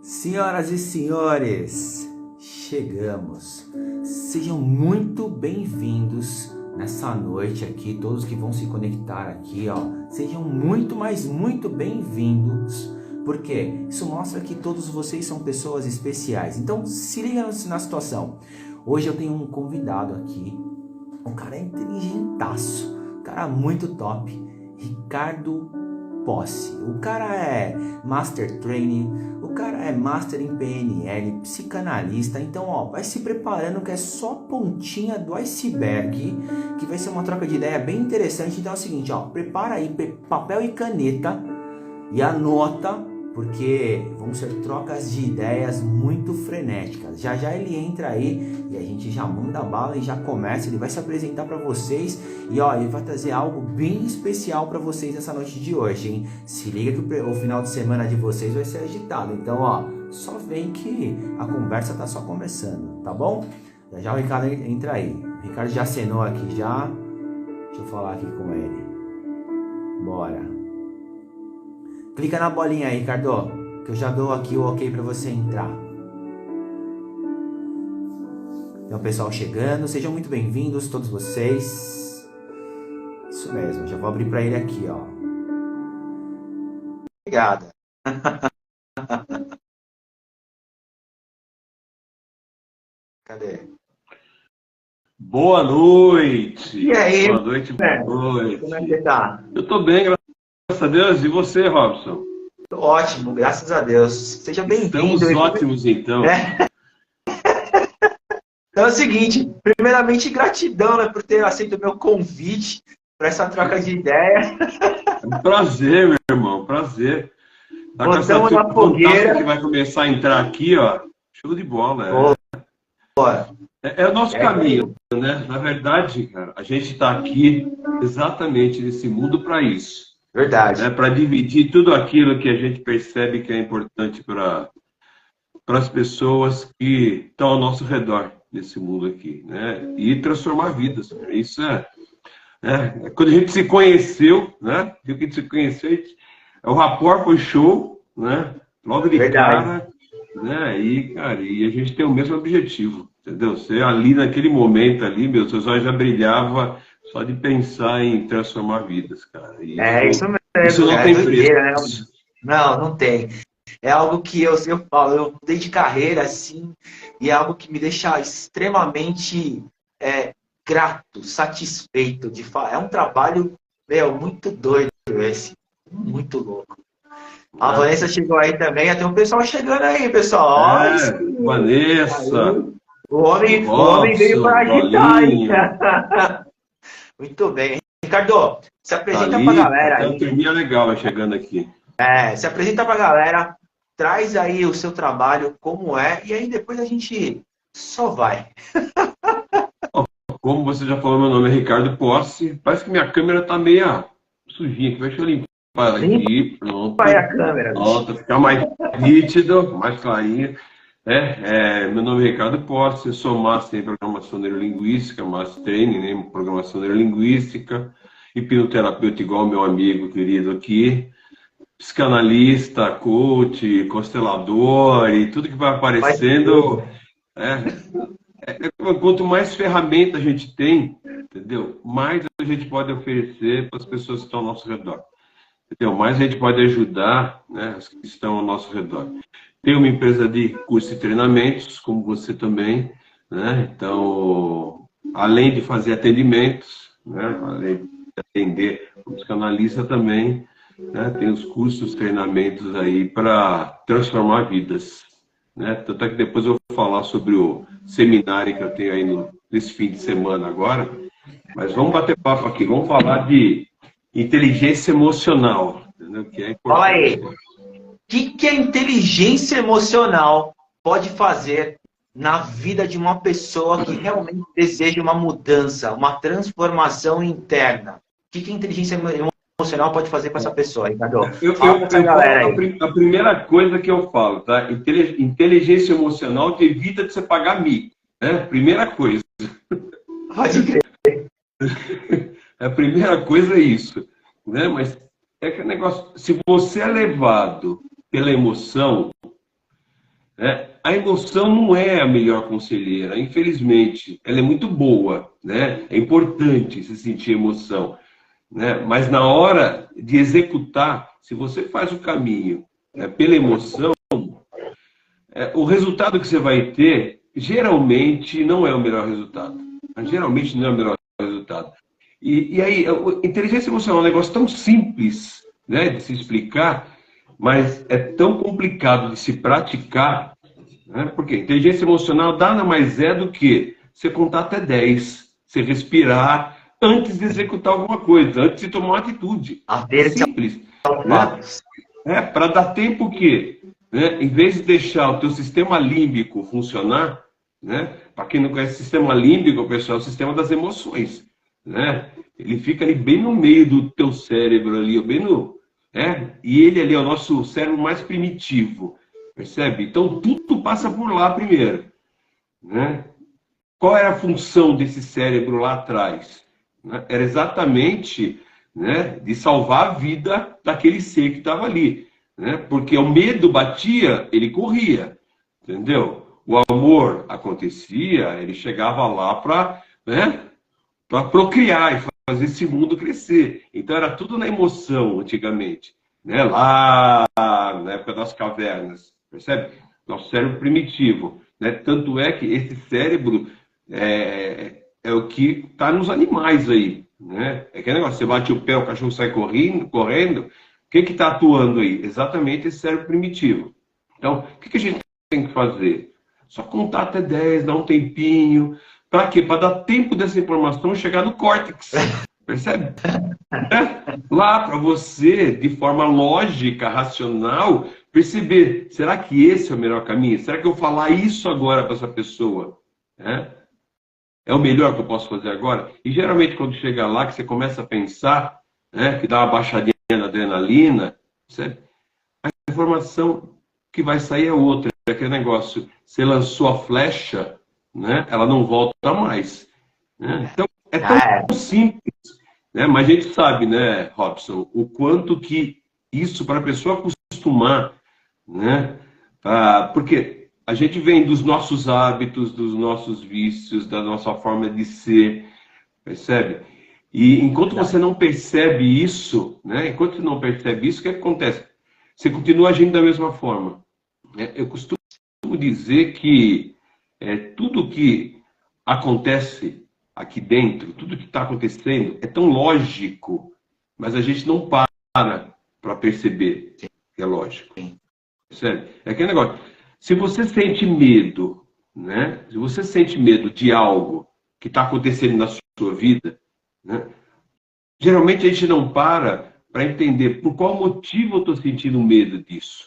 Senhoras e senhores, chegamos. Sejam muito bem-vindos nessa noite aqui, todos que vão se conectar aqui, ó. Sejam muito, mas muito bem-vindos, porque isso mostra que todos vocês são pessoas especiais. Então, se liga na situação. Hoje eu tenho um convidado aqui, um cara inteligentaço, um cara muito top, Ricardo Possi. O cara é Master Training, o cara é Master em PNL, psicanalista. Então, ó, vai se preparando que é só pontinha do iceberg, que vai ser uma troca de ideia bem interessante. Então é o seguinte, ó, prepara aí papel e caneta e anota, porque vão ser trocas de ideias muito frenéticas. Já já ele entra aí e a gente já manda bala e já começa. Ele vai se apresentar para vocês e ó, ele vai trazer algo bem especial para vocês nessa noite de hoje, hein? Se liga que o final de semana de vocês vai ser agitado. Então, ó, só vem que a conversa tá só começando, tá bom? Já já o Ricardo entra aí. O Ricardo já acenou aqui já. Deixa eu falar aqui com ele. Bora. Clica na bolinha aí, Ricardo, que eu já dou aqui o ok para você entrar. Então, pessoal chegando, sejam muito bem-vindos, todos vocês. Isso mesmo, já vou abrir para ele aqui, ó. Obrigada. Cadê? Boa noite. E aí? Boa noite, boa noite. Como é que você tá? Eu tô bem, graças a Deus. E você, Robson? Tô ótimo, graças a Deus. Seja bem-vindo. Estamos ótimos, então. Então é o seguinte, primeiramente, gratidão, né, por ter aceito o meu convite para essa troca de ideia. É um prazer, meu irmão, prazer. Tá com essa Botamos na fogueira. Que vai começar a entrar aqui, ó. Show de bola. É o nosso caminho, né? Na verdade, cara, a gente está aqui exatamente nesse mundo para isso. Verdade. Né? Para dividir tudo aquilo que a gente percebe que é importante para as pessoas que estão ao nosso redor nesse mundo aqui, né? E transformar vidas. Isso é quando a gente se conheceu, né? Que a gente se conheceu, o rapport foi show, né? Logo de cara, né? E, cara, e a gente tem o mesmo objetivo, entendeu? Você ali naquele momento ali, meu, seus olhos já brilhava só de pensar em transformar vidas, cara. E isso mesmo. Isso não tem preço. Né? Não tem. É algo que eu falo, eu mudei de carreira, assim, e é algo que me deixa extremamente grato, satisfeito de falar. É um trabalho, muito doido esse, muito louco. A Vanessa chegou aí também, já tem um pessoal chegando aí, pessoal. Vanessa. Aí, o homem veio para agitar, hein? Muito bem. Ricardo, se apresenta pra galera aí. É uma turminha legal chegando aqui. Se apresenta pra galera, traz aí o seu trabalho, como é, e aí depois a gente só vai. Como você já falou, meu nome é Ricardo Possi. Parece que minha câmera tá meio sujinha aqui. Deixa eu limpar aqui. Pronto. Vai a câmera. Pronto, ficar mais nítido, mais clarinho. Meu nome é Ricardo Possi, eu sou Master em Programação Neurolinguística, Master Training em Programação Neurolinguística, hipnoterapeuta igual meu amigo querido aqui, psicanalista, coach, constelador e tudo que vai aparecendo. Quanto mais ferramenta a gente tem, entendeu? Mais a gente pode oferecer para as pessoas que estão ao nosso redor. Entendeu? Mais a gente pode ajudar, né, as que estão ao nosso redor. Tem uma empresa de cursos e treinamentos, como você também, né? Então, além de fazer atendimentos, né, além de atender como psicanalista também, né, tem os cursos, treinamentos aí para transformar vidas, né? Tanto é que depois eu vou falar sobre o seminário que eu tenho aí nesse fim de semana agora, mas vamos bater papo aqui, vamos falar de inteligência emocional, entendeu? Que é importante. Fala aí. O que a inteligência emocional pode fazer na vida de uma pessoa que realmente deseja uma mudança, uma transformação interna? O que a inteligência emocional pode fazer com essa pessoa, Ricardo? A primeira coisa que eu falo, tá? Inteligência emocional te evita de você pagar mico, né? Primeira coisa. Pode crer. A primeira coisa é isso, né? Mas é que negócio, se você é levado pela emoção, né? A emoção não é a melhor conselheira, infelizmente. Ela é muito boa, né? É importante se sentir emoção, né? Mas na hora de executar, se você faz o caminho, né, pela emoção, o resultado que você vai ter geralmente não é o melhor resultado. Geralmente não é o melhor resultado. E aí, a inteligência emocional é um negócio tão simples, né, de se explicar, mas é tão complicado de se praticar, né? Porque inteligência emocional nada mais é do que você contar até 10, você respirar antes de executar alguma coisa, antes de tomar uma atitude. É Haver-se simples, aos né? fatos. Para dar tempo que, né, em vez de deixar o teu sistema límbico funcionar, né, para quem não conhece o sistema límbico, pessoal, é o sistema das emoções, né? Ele fica ali bem no meio do teu cérebro ali, bem no, e ele ali é o nosso cérebro mais primitivo, percebe? Então tudo passa por lá primeiro, né? Qual era a função desse cérebro lá atrás? Né? Era exatamente, né, de salvar a vida daquele ser que estava ali. Né? Porque o medo batia, ele corria. Entendeu? O amor acontecia, ele chegava lá para, né, para procriar e fazer esse mundo crescer. Então era tudo na emoção antigamente. Né? Lá na época das cavernas. Percebe? Nosso cérebro primitivo. Né? Tanto é que esse cérebro é o que está nos animais aí. Né? É aquele negócio, você bate o pé, o cachorro sai correndo. O que está atuando aí? Exatamente esse cérebro primitivo. Então, o que a gente tem que fazer? Só contar até 10, dar um tempinho. Para quê? Para dar tempo dessa informação chegar no córtex. Percebe? Lá para você, de forma lógica, racional, perceber, será que esse é o melhor caminho? Será que eu falar isso agora para essa pessoa é o melhor que eu posso fazer agora? E geralmente quando chega lá, que você começa a pensar, né, que dá uma baixadinha na adrenalina, percebe? A informação que vai sair é outra. É aquele negócio, você lançou a flecha, né, ela não volta mais. Né? Então, é tão simples. Né? Mas a gente sabe, né, Robson, o quanto que isso, para a pessoa acostumar, né? Porque a gente vem dos nossos hábitos, dos nossos vícios, da nossa forma de ser, percebe? E enquanto você não percebe isso, né? Enquanto você não percebe isso, o que acontece? Você continua agindo da mesma forma. Né? Eu costumo dizer que tudo que acontece aqui dentro, tudo que está acontecendo é tão lógico, mas a gente não para perceber que é lógico. Percebe? É aquele negócio. Se você sente medo, né? Se você sente medo de algo que está acontecendo na sua vida, né? Geralmente a gente não para entender por qual motivo eu estou sentindo medo disso.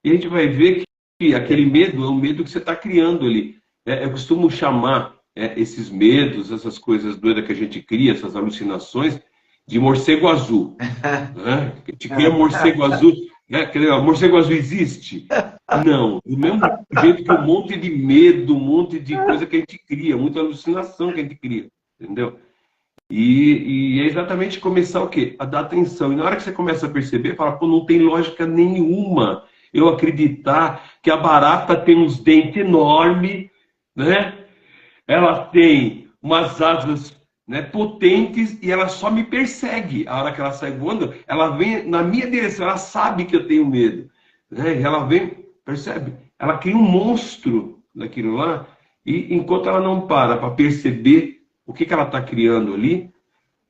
E a gente vai ver que aquele medo é um medo que você está criando ali. Eu costumo chamar esses medos, essas coisas doidas que a gente cria, essas alucinações, de morcego azul. Né? A gente cria morcego azul. Morcego azul existe? Não. Do mesmo jeito que um monte de medo, um monte de coisa que a gente cria, muita alucinação que a gente cria. Entendeu? E é exatamente começar o quê? A dar atenção. E na hora que você começa a perceber, fala, pô, não tem lógica nenhuma eu acreditar que a barata tem uns dentes enormes, né? Ela tem umas asas, né, potentes e ela só me persegue. A hora que ela sai voando, ela vem na minha direção, ela sabe que eu tenho medo. Né? E ela vem, percebe? Ela cria um monstro daquilo lá e enquanto ela não para perceber o que ela está criando ali,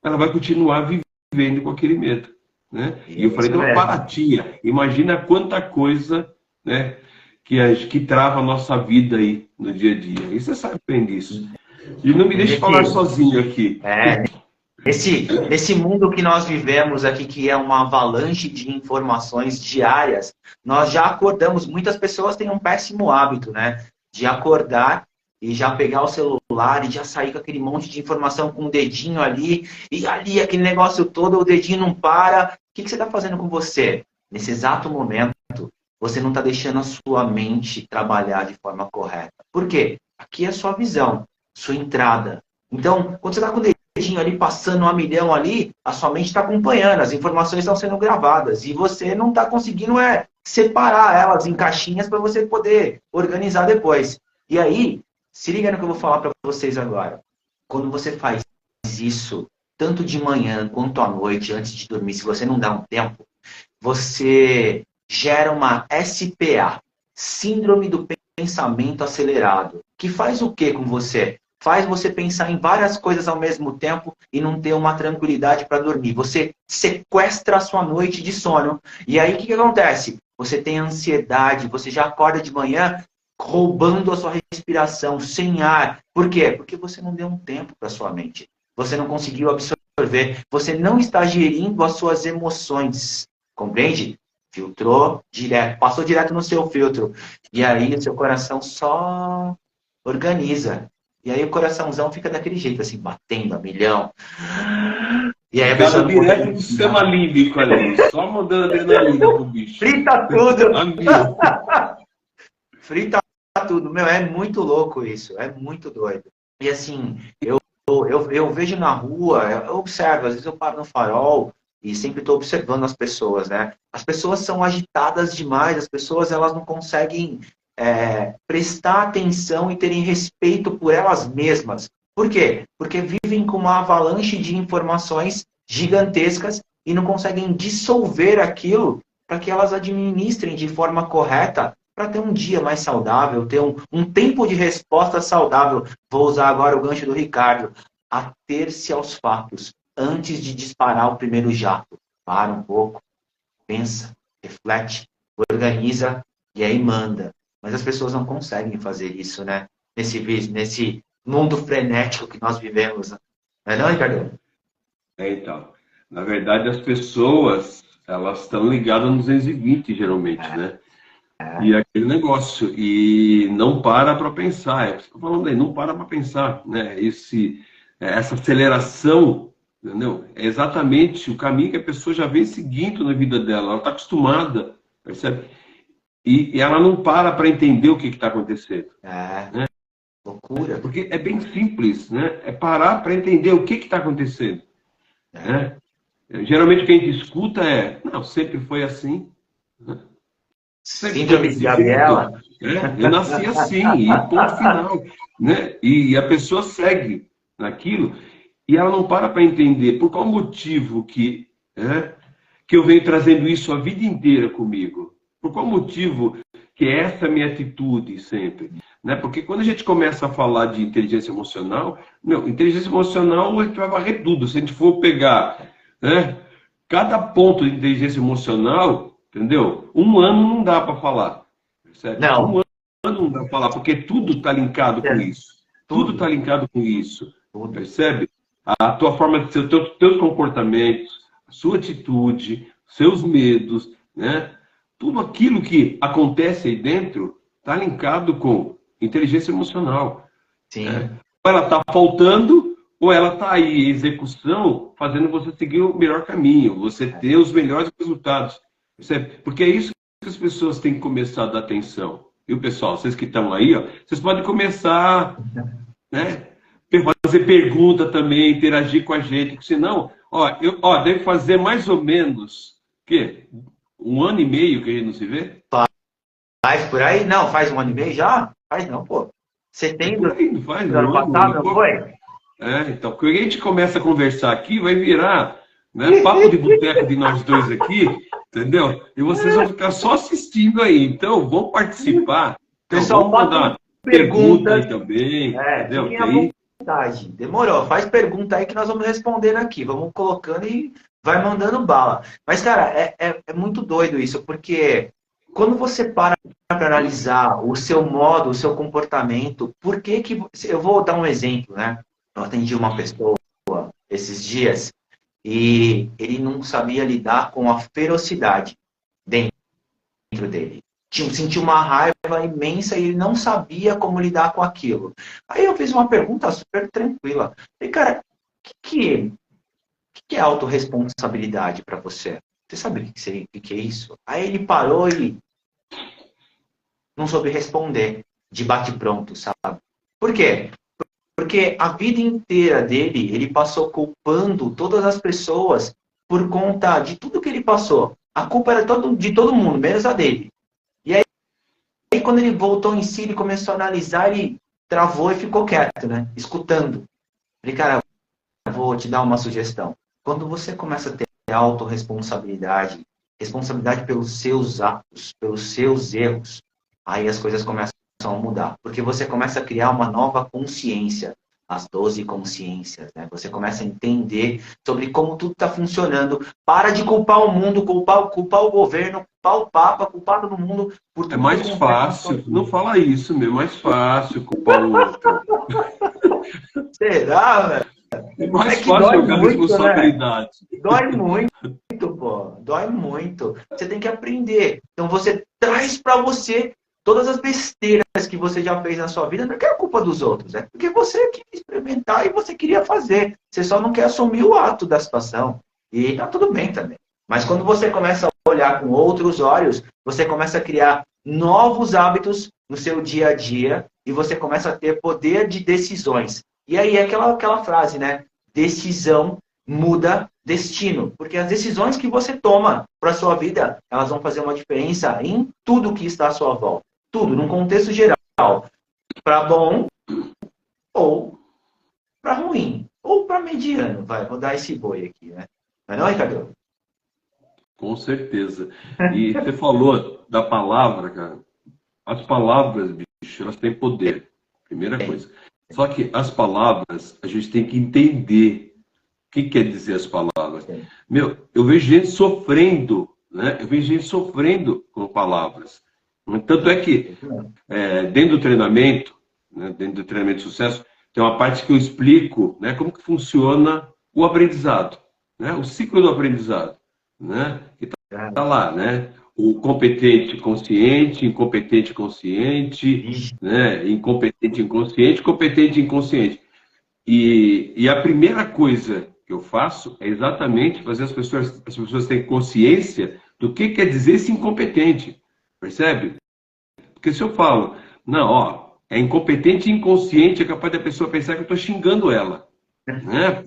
ela vai continuar vivendo com aquele medo. Né? E eu falei, uma baratinha. Imagina quanta coisa, né, que trava a nossa vida aí no dia a dia. E você sabe bem disso. E não me deixe falar sozinho aqui. Nesse mundo que nós vivemos aqui, que é uma avalanche de informações diárias, nós já acordamos. Muitas pessoas têm um péssimo hábito, né? De acordar e já pegar o celular e já sair com aquele monte de informação com o dedinho ali, e ali aquele negócio todo, o dedinho não para. O que você está fazendo com você? Nesse exato momento, você não está deixando a sua mente trabalhar de forma correta. Por quê? Aqui é a sua visão, sua entrada. Então, quando você está com o dedinho ali passando 1 milhão ali, a sua mente está acompanhando, as informações estão sendo gravadas e você não está conseguindo separar elas em caixinhas para você poder organizar depois. E aí, se liga no que eu vou falar para vocês agora. Quando você faz isso, tanto de manhã quanto à noite, antes de dormir, se você não dá um tempo, você gera uma SPA, Síndrome do Pensamento Acelerado, que faz o que com você? Faz você pensar em várias coisas ao mesmo tempo e não ter uma tranquilidade para dormir. Você sequestra a sua noite de sono. E aí, o que acontece? Você tem ansiedade, você já acorda de manhã roubando a sua respiração, sem ar. Por quê? Porque você não deu um tempo para sua mente. Você não conseguiu absorver. Você não está gerindo as suas emoções. Compreende? Filtrou direto, passou direto no seu filtro. E aí o seu coração só organiza. E aí o coraçãozão fica daquele jeito, assim, batendo a milhão. E aí a pessoa Ligado não direto consegue do sistema límbico ali, só mandando adrenalina pro bicho. frita tudo! A mil. Frita tudo. Meu, é muito louco isso. É muito doido. E assim, eu vejo na rua, eu observo, às vezes eu paro no farol e sempre estou observando as pessoas, né? As pessoas são agitadas demais, as pessoas elas não conseguem prestar atenção e terem respeito por elas mesmas. Por quê? Porque vivem com uma avalanche de informações gigantescas e não conseguem dissolver aquilo para que elas administrem de forma correta para ter um dia mais saudável, ter um tempo de resposta saudável. Vou usar agora o gancho do Ricardo. Ater-se aos fatos antes de disparar o primeiro jato. Para um pouco, pensa, reflete, organiza e aí manda. Mas as pessoas não conseguem fazer isso, né? Nesse mundo frenético que nós vivemos. Não é não, Ricardo? Então, na verdade, as pessoas, elas estão ligadas no 220, geralmente, né? E é aquele negócio, e não para pensar, é o que você está falando aí, não para pensar, né? Essa aceleração, entendeu? É exatamente o caminho que a pessoa já vem seguindo na vida dela, ela está acostumada, percebe? E ela não para entender o que está acontecendo. Né? Loucura. Porque é bem simples, né? É parar para entender o que está acontecendo. Né? Geralmente o que a gente escuta não, sempre foi assim. Né? Síndrome de Gabriela. Eu nasci assim, e ponto final. Né? E a pessoa segue naquilo e ela não para entender por qual motivo que eu venho trazendo isso a vida inteira comigo. Por qual motivo que essa é a minha atitude sempre. Né? Porque quando a gente começa a falar de inteligência emocional, inteligência emocional a gente vai varrer tudo. Se a gente for pegar cada ponto de inteligência emocional, entendeu? Um ano não dá para falar. Percebe? Não. Um ano não dá para falar, porque tudo está linkado com isso. Tudo está linkado com isso. Percebe? A tua forma de ser, os teus comportamentos, a sua atitude, seus medos, né? Tudo aquilo que acontece aí dentro está linkado com inteligência emocional. Sim. Né? Ou ela está faltando, ou ela está aí em execução, fazendo você seguir o melhor caminho, você ter os melhores resultados. Percebe? Porque é isso que as pessoas têm que começar a dar atenção. Viu, pessoal? Vocês que estão aí, vocês podem começar, né? Fazer pergunta também, interagir com a gente, porque senão, deve fazer mais ou menos, quê? 1 ano e meio que a gente não se vê? Faz por aí? Não, faz 1 ano e meio já? Faz não, pô. Setembro Não faz, do ano passado, não foi? Então, quando a gente começa a conversar aqui, vai virar papo de boteco de nós dois aqui, entendeu? E vocês vão ficar só assistindo aí. Então, vão participar. Pessoal, vamos mandar pergunta aí também, entendeu? Fiquem à vontade. Demorou. Faz pergunta aí que nós vamos respondendo aqui. Vamos colocando e vai mandando bala. Mas, cara, é muito doido isso, porque quando você para analisar o seu modo, o seu comportamento, por que que... Eu vou dar um exemplo, né? Eu atendi uma pessoa esses dias e ele não sabia lidar com a ferocidade dentro dele. Sentiu uma raiva imensa e ele não sabia como lidar com aquilo. Aí eu fiz uma pergunta super tranquila. Falei, cara, o que é autorresponsabilidade para você? Você sabe o que é isso? Aí ele parou e não soube responder de bate-pronto, sabe? Por quê? Porque a vida inteira dele, ele passou culpando todas as pessoas por conta de tudo que ele passou. A culpa era de todo mundo, menos a dele. E aí, quando ele voltou em si, ele começou a analisar, ele travou e ficou quieto, né? Escutando. Falei, cara, eu vou te dar uma sugestão. Quando você começa a ter autorresponsabilidade, responsabilidade pelos seus atos, pelos seus erros, aí as coisas começam a mudar. Porque você começa a criar uma nova consciência, as 12 consciências, né? Você começa a entender sobre como tudo está funcionando. Para de culpar o mundo, culpar o governo, culpar o Papa, culpar todo mundo por É tudo que mais acontece na sua fácil, não vida. fala isso, meu, é mais fácil culpar o outro. Será, velho? É É mais que fácil dói jogar muito, né? responsabilidade. Dói muito, pô. Dói muito. Você tem que aprender. Então você traz para você todas as besteiras que você já fez na sua vida. Não é que é culpa dos outros, é porque você queria experimentar e você queria fazer. Você só não quer assumir o ato da situação. E tá tudo bem também. Mas quando você começa a olhar com outros olhos, você começa a criar novos hábitos no seu dia a dia e você começa a ter poder de decisões. E aí é aquela frase, né? Decisão muda destino. Porque as decisões que você toma para a sua vida, elas vão fazer uma diferença em tudo que está à sua volta. Tudo, num contexto geral. Para bom ou para ruim. Ou para mediano. Vai, vou dar esse boi aqui, né? Não é não, Ricardo? Com certeza. E você falou da palavra, cara. As palavras, bicho, elas têm poder. Primeira coisa. Só que as palavras, a gente tem que entender o que quer dizer as palavras. Meu, eu vejo gente sofrendo, né? Eu vejo gente sofrendo com palavras. Tanto é que, dentro do treinamento, né, dentro do treinamento de sucesso, tem uma parte que eu explico, né, como que funciona o aprendizado, né? O ciclo do aprendizado, né? Que tá lá, né? O competente consciente, incompetente consciente, né? Incompetente inconsciente, competente inconsciente. E a primeira coisa que eu faço é exatamente fazer as pessoas terem consciência do que quer dizer esse incompetente. Percebe? Porque se eu falo, não, ó, é incompetente e inconsciente, é capaz da pessoa pensar que eu estou xingando ela. Né?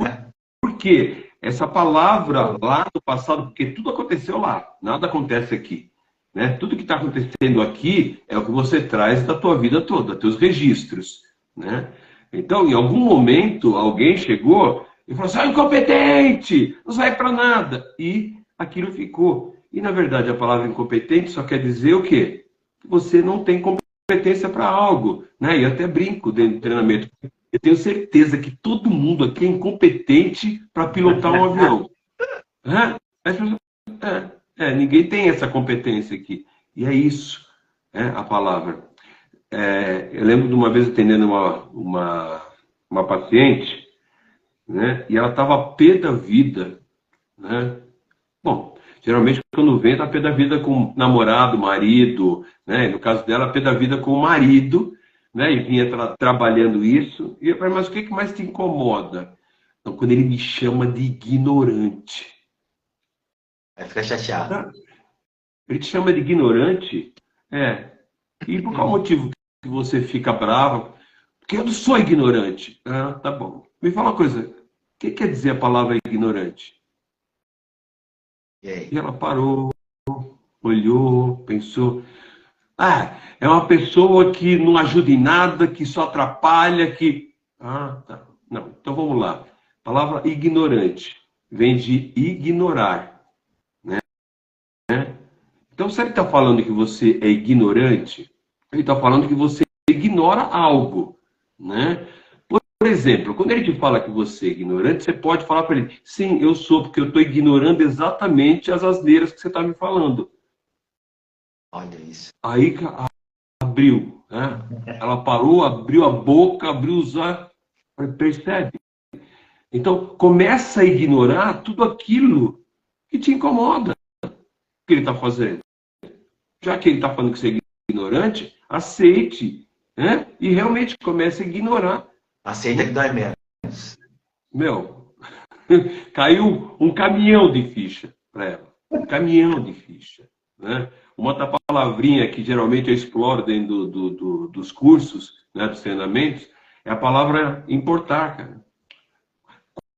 Por quê? Essa palavra lá do passado, porque tudo aconteceu lá, nada acontece aqui. Né? Tudo que está acontecendo aqui é o que você traz da tua vida toda, teus registros. Né? Então, em algum momento, alguém chegou e falou assim, incompetente, não serve para nada. E aquilo ficou. E, na verdade, a palavra incompetente só quer dizer o quê? Que você não tem competência para algo. Né? E eu até brinco dentro do treinamento. Eu tenho certeza que todo mundo aqui é incompetente para pilotar um avião. Ninguém tem essa competência aqui. E é isso, a palavra. Eu lembro de uma vez atendendo uma paciente, né, e ela estava pé da vida. Né? Bom, geralmente quando vem, está pé da vida com namorado, marido, né? No caso dela, pé da vida com o marido, né? E vinha trabalhando isso. E eu falei, mas o que mais te incomoda? Então, quando ele me chama de ignorante. Vai ficar chateado. Ele te chama de ignorante? E por qual motivo que você fica brava? Porque eu não sou ignorante. Ah, tá bom. Me fala uma coisa. O que quer dizer a palavra ignorante? E ela parou, olhou, pensou. Ah, é uma pessoa que não ajuda em nada, que só atrapalha, que... Ah, tá. Não, então vamos lá. A palavra ignorante vem de ignorar. Né? Então, se ele está falando que você é ignorante, ele está falando que você ignora algo. Né? Por exemplo, quando ele te fala que você é ignorante, você pode falar para ele, sim, eu sou, porque eu estou ignorando exatamente as asneiras que você está me falando. Olha isso. Aí abriu, né? Ela parou, abriu a boca, abriu os olhos, percebe? Então, começa a ignorar tudo aquilo que te incomoda, que ele está fazendo. Já que ele está falando que você é ignorante, aceite, né? E realmente comece a ignorar. Aceita que dói menos. Meu, caiu um caminhão de ficha para ela. Um caminhão de ficha. Né? Uma outra palavrinha que geralmente eu exploro dentro dos cursos, né, dos treinamentos, é a palavra importar, cara.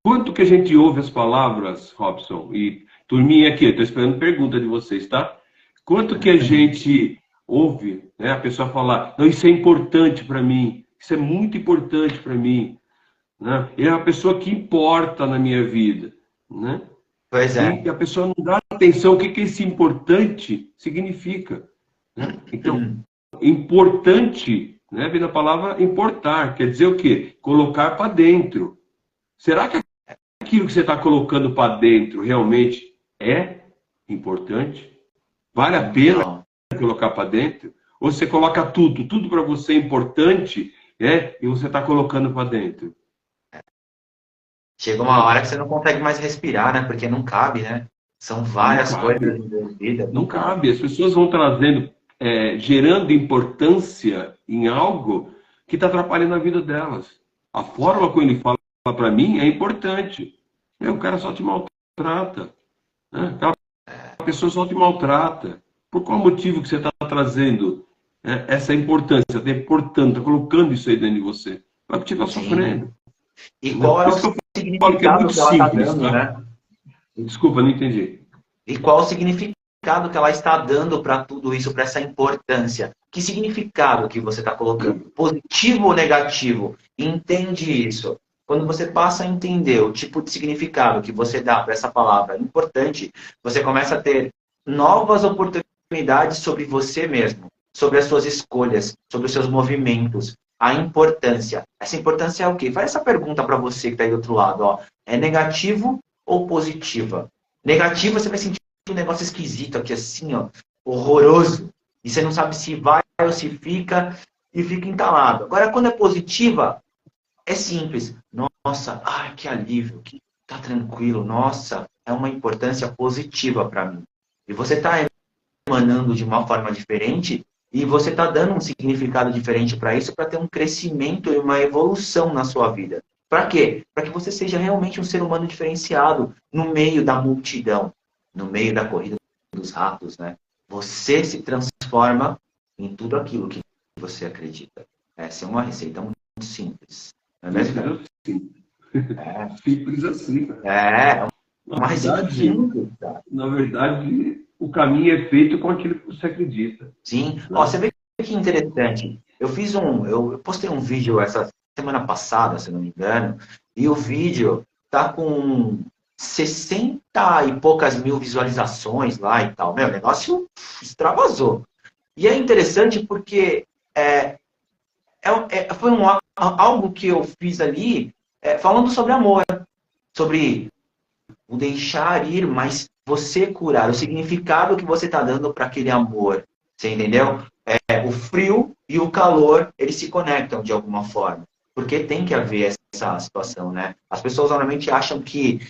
Quanto que a gente ouve as palavras, Robson, e Turminha aqui, estou esperando pergunta de vocês, tá? Quanto que a gente ouve, né, a pessoa falar, não, isso é importante para mim, isso é muito importante para mim, né? Ele é uma pessoa que importa na minha vida, né? Pois é. E a pessoa não dá atenção ao que esse importante significa, né? Então, importante, né, vem da palavra importar, quer dizer o quê? Colocar para dentro. Será que aquilo que você está colocando para dentro realmente é importante? Vale a pena Então, colocar para dentro? Ou você coloca tudo, tudo para você é importante, e você está colocando para dentro? chega uma hora que você não consegue mais respirar, né? Porque não cabe, né? São Não várias coisas cabe, envolvidas, não não cabe. cabe. As pessoas vão trazendo, gerando importância em algo que está atrapalhando a vida delas. A forma como ele fala para mim é importante. O cara só te maltrata, né? A pessoa só te maltrata. Por qual motivo que você está trazendo, essa importância, está importando, está colocando isso aí dentro de você? Vai continuar Sim. sofrendo. E Entendeu? qual é Por o isso que eu falo que é significado muito que ela está simples, dando, tá? né? Desculpa, não entendi. E qual o significado que ela está dando para tudo isso, para essa importância? Que significado que você está colocando? Positivo ou negativo? Entende isso. Quando você passa a entender o tipo de significado que você dá para essa palavra importante, você começa a ter novas oportunidades sobre você mesmo, sobre as suas escolhas, sobre os seus movimentos, a importância. Essa importância é o quê? Faz essa pergunta para você que está aí do outro lado. Ó. É negativo ou positiva? Negativa, você vai sentir um negócio esquisito aqui, assim, ó, horroroso. E você não sabe se vai ou se fica, e fica entalado. Agora, quando é positiva, é simples. Nossa, ai, que alívio, que tá tranquilo. Nossa, é uma importância positiva para mim. E você está emanando de uma forma diferente e você está dando um significado diferente para isso, para ter um crescimento e uma evolução na sua vida. Para quê? Para que você seja realmente um ser humano diferenciado no meio da multidão, no meio da corrida dos ratos, né? Você se transforma em tudo aquilo que você acredita. Essa é uma receita muito simples. Não é mesmo, Simples cara? assim. É, Simples assim, cara. é Na uma receita verdade, simples, cara. na verdade, o caminho é feito com aquilo que você acredita, Sim. Ó, né? você vê que interessante. Eu postei um vídeo essa semana passada, se não me engano, e o vídeo tá com 60 e poucas mil visualizações lá e tal. Meu, o negócio extravasou. E é interessante porque foi algo que eu fiz ali falando sobre amor, sobre o deixar ir, mas você curar, o significado que você está dando para aquele amor. Você entendeu? O frio e o calor, eles se conectam de alguma forma. Porque tem que haver essa situação, né? As pessoas normalmente acham que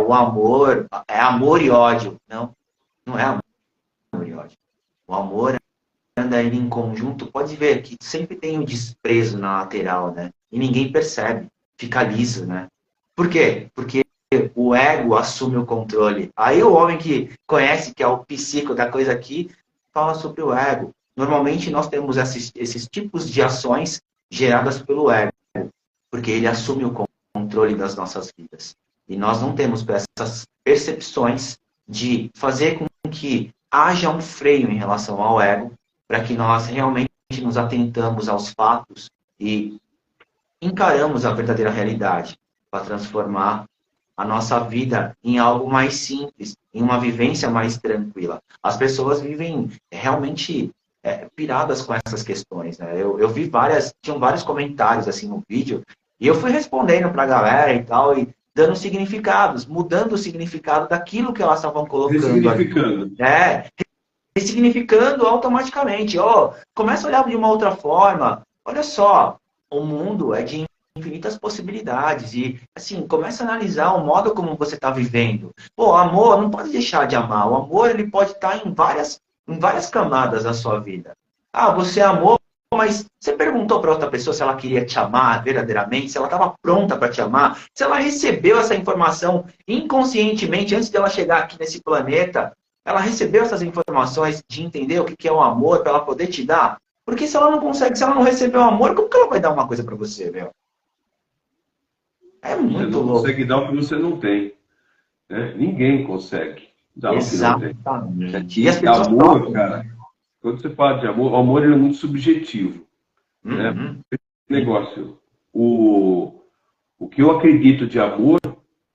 o amor é amor e ódio. Não, não é amor e ódio. O amor anda ele em conjunto. Pode ver que sempre tem o desprezo na lateral, né? E ninguém percebe. Fica liso, né? Por quê? Porque o ego assume o controle. Aí o homem que conhece, que é o psico da coisa aqui, fala sobre o ego. Normalmente nós temos esses tipos de ações geradas pelo ego, porque ele assume o controle das nossas vidas. E nós não temos essas percepções de fazer com que haja um freio em relação ao ego, para que nós realmente nos atentamos aos fatos e encaramos a verdadeira realidade para transformar a nossa vida em algo mais simples, em uma vivência mais tranquila. As pessoas vivem realmente piradas com essas questões. Né? Eu vi tinham vários comentários assim no vídeo, e eu fui respondendo para a galera e tal, e dando significados, mudando o significado daquilo que elas estavam colocando ali. Ressignificando. Ressignificando automaticamente. Começa a olhar de uma outra forma. Olha só, o mundo é de infinitas possibilidades. E, assim, começa a analisar o modo como você está vivendo. Pô, amor, não pode deixar de amar. O amor, ele pode estar em várias camadas da sua vida. Ah, você amou, mas você perguntou para outra pessoa se ela queria te amar verdadeiramente, se ela estava pronta para te amar, se ela recebeu essa informação inconscientemente antes dela chegar aqui nesse planeta. Ela recebeu essas informações de entender o que é o amor para ela poder te dar? Porque se ela não consegue, se ela não recebeu o amor, como que ela vai dar uma coisa para você, meu? É Você muito não louco. consegue dar o que você não tem, né? Ninguém consegue. Dá o que não tem. Exatamente. E E as pessoas amor, sofrem. cara, quando você fala de amor, o amor ele é muito subjetivo, né? Uhum. Esse negócio, o que eu acredito de amor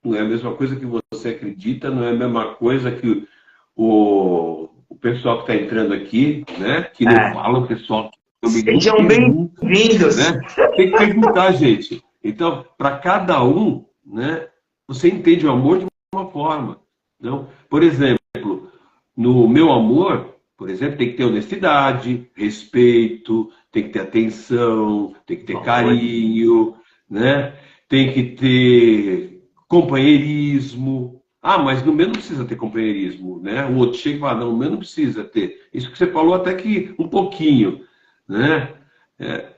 não é a mesma coisa que você acredita, não é a mesma coisa que o pessoal que está entrando aqui, né? Que nem É. fala, o pessoal que eu me Sejam pergunto, bem-vindos. né? Tem que perguntar, gente. Então, para cada um, né? Você entende o amor de uma forma. Não? Por exemplo, no meu amor, por exemplo, tem que ter honestidade, respeito, tem que ter atenção, tem que ter carinho, né? Tem que ter companheirismo. Ah, mas no meu não precisa ter companheirismo, né? O outro chega e fala, não, no meu não precisa ter. Isso que você falou até que um pouquinho, né?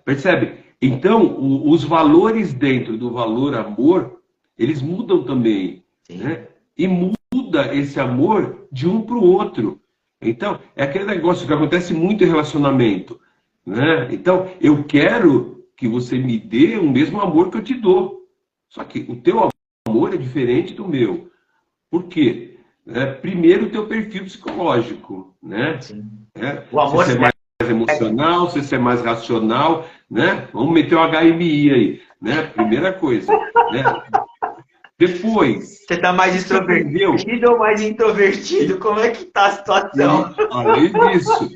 Percebe? Então, os valores dentro do valor amor, eles mudam também, né? E muda esse amor de um para o outro. Então, é aquele negócio que acontece muito em relacionamento, né? Então, eu quero que você me dê o mesmo amor que eu te dou. Só que o teu amor é diferente do meu. Por quê? Primeiro, o teu perfil psicológico, né? O amor Se você é mais emocional, se você é mais racional, né? Vamos meter o HMI aí, né? Primeira coisa, né? Depois, você está mais extrovertido ou mais introvertido? Como é que tá a situação? E, além disso,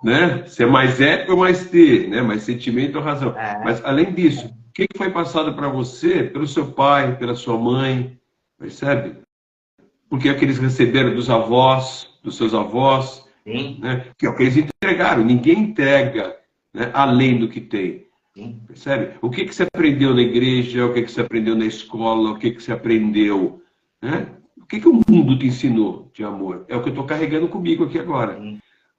né? Se é mais ético ou mais T, né? Mais sentimento ou razão. Mas, além disso, o que foi passado para você pelo seu pai, pela sua mãe, percebe? Porque é o que eles receberam dos avós, dos seus avós, né? Que é o que eles entregaram. Ninguém entrega, né? Além do que tem. Percebe? O que você aprendeu na igreja, o que você aprendeu na escola, o que você aprendeu, né? O que o mundo te ensinou de amor? É o que eu estou carregando comigo aqui agora.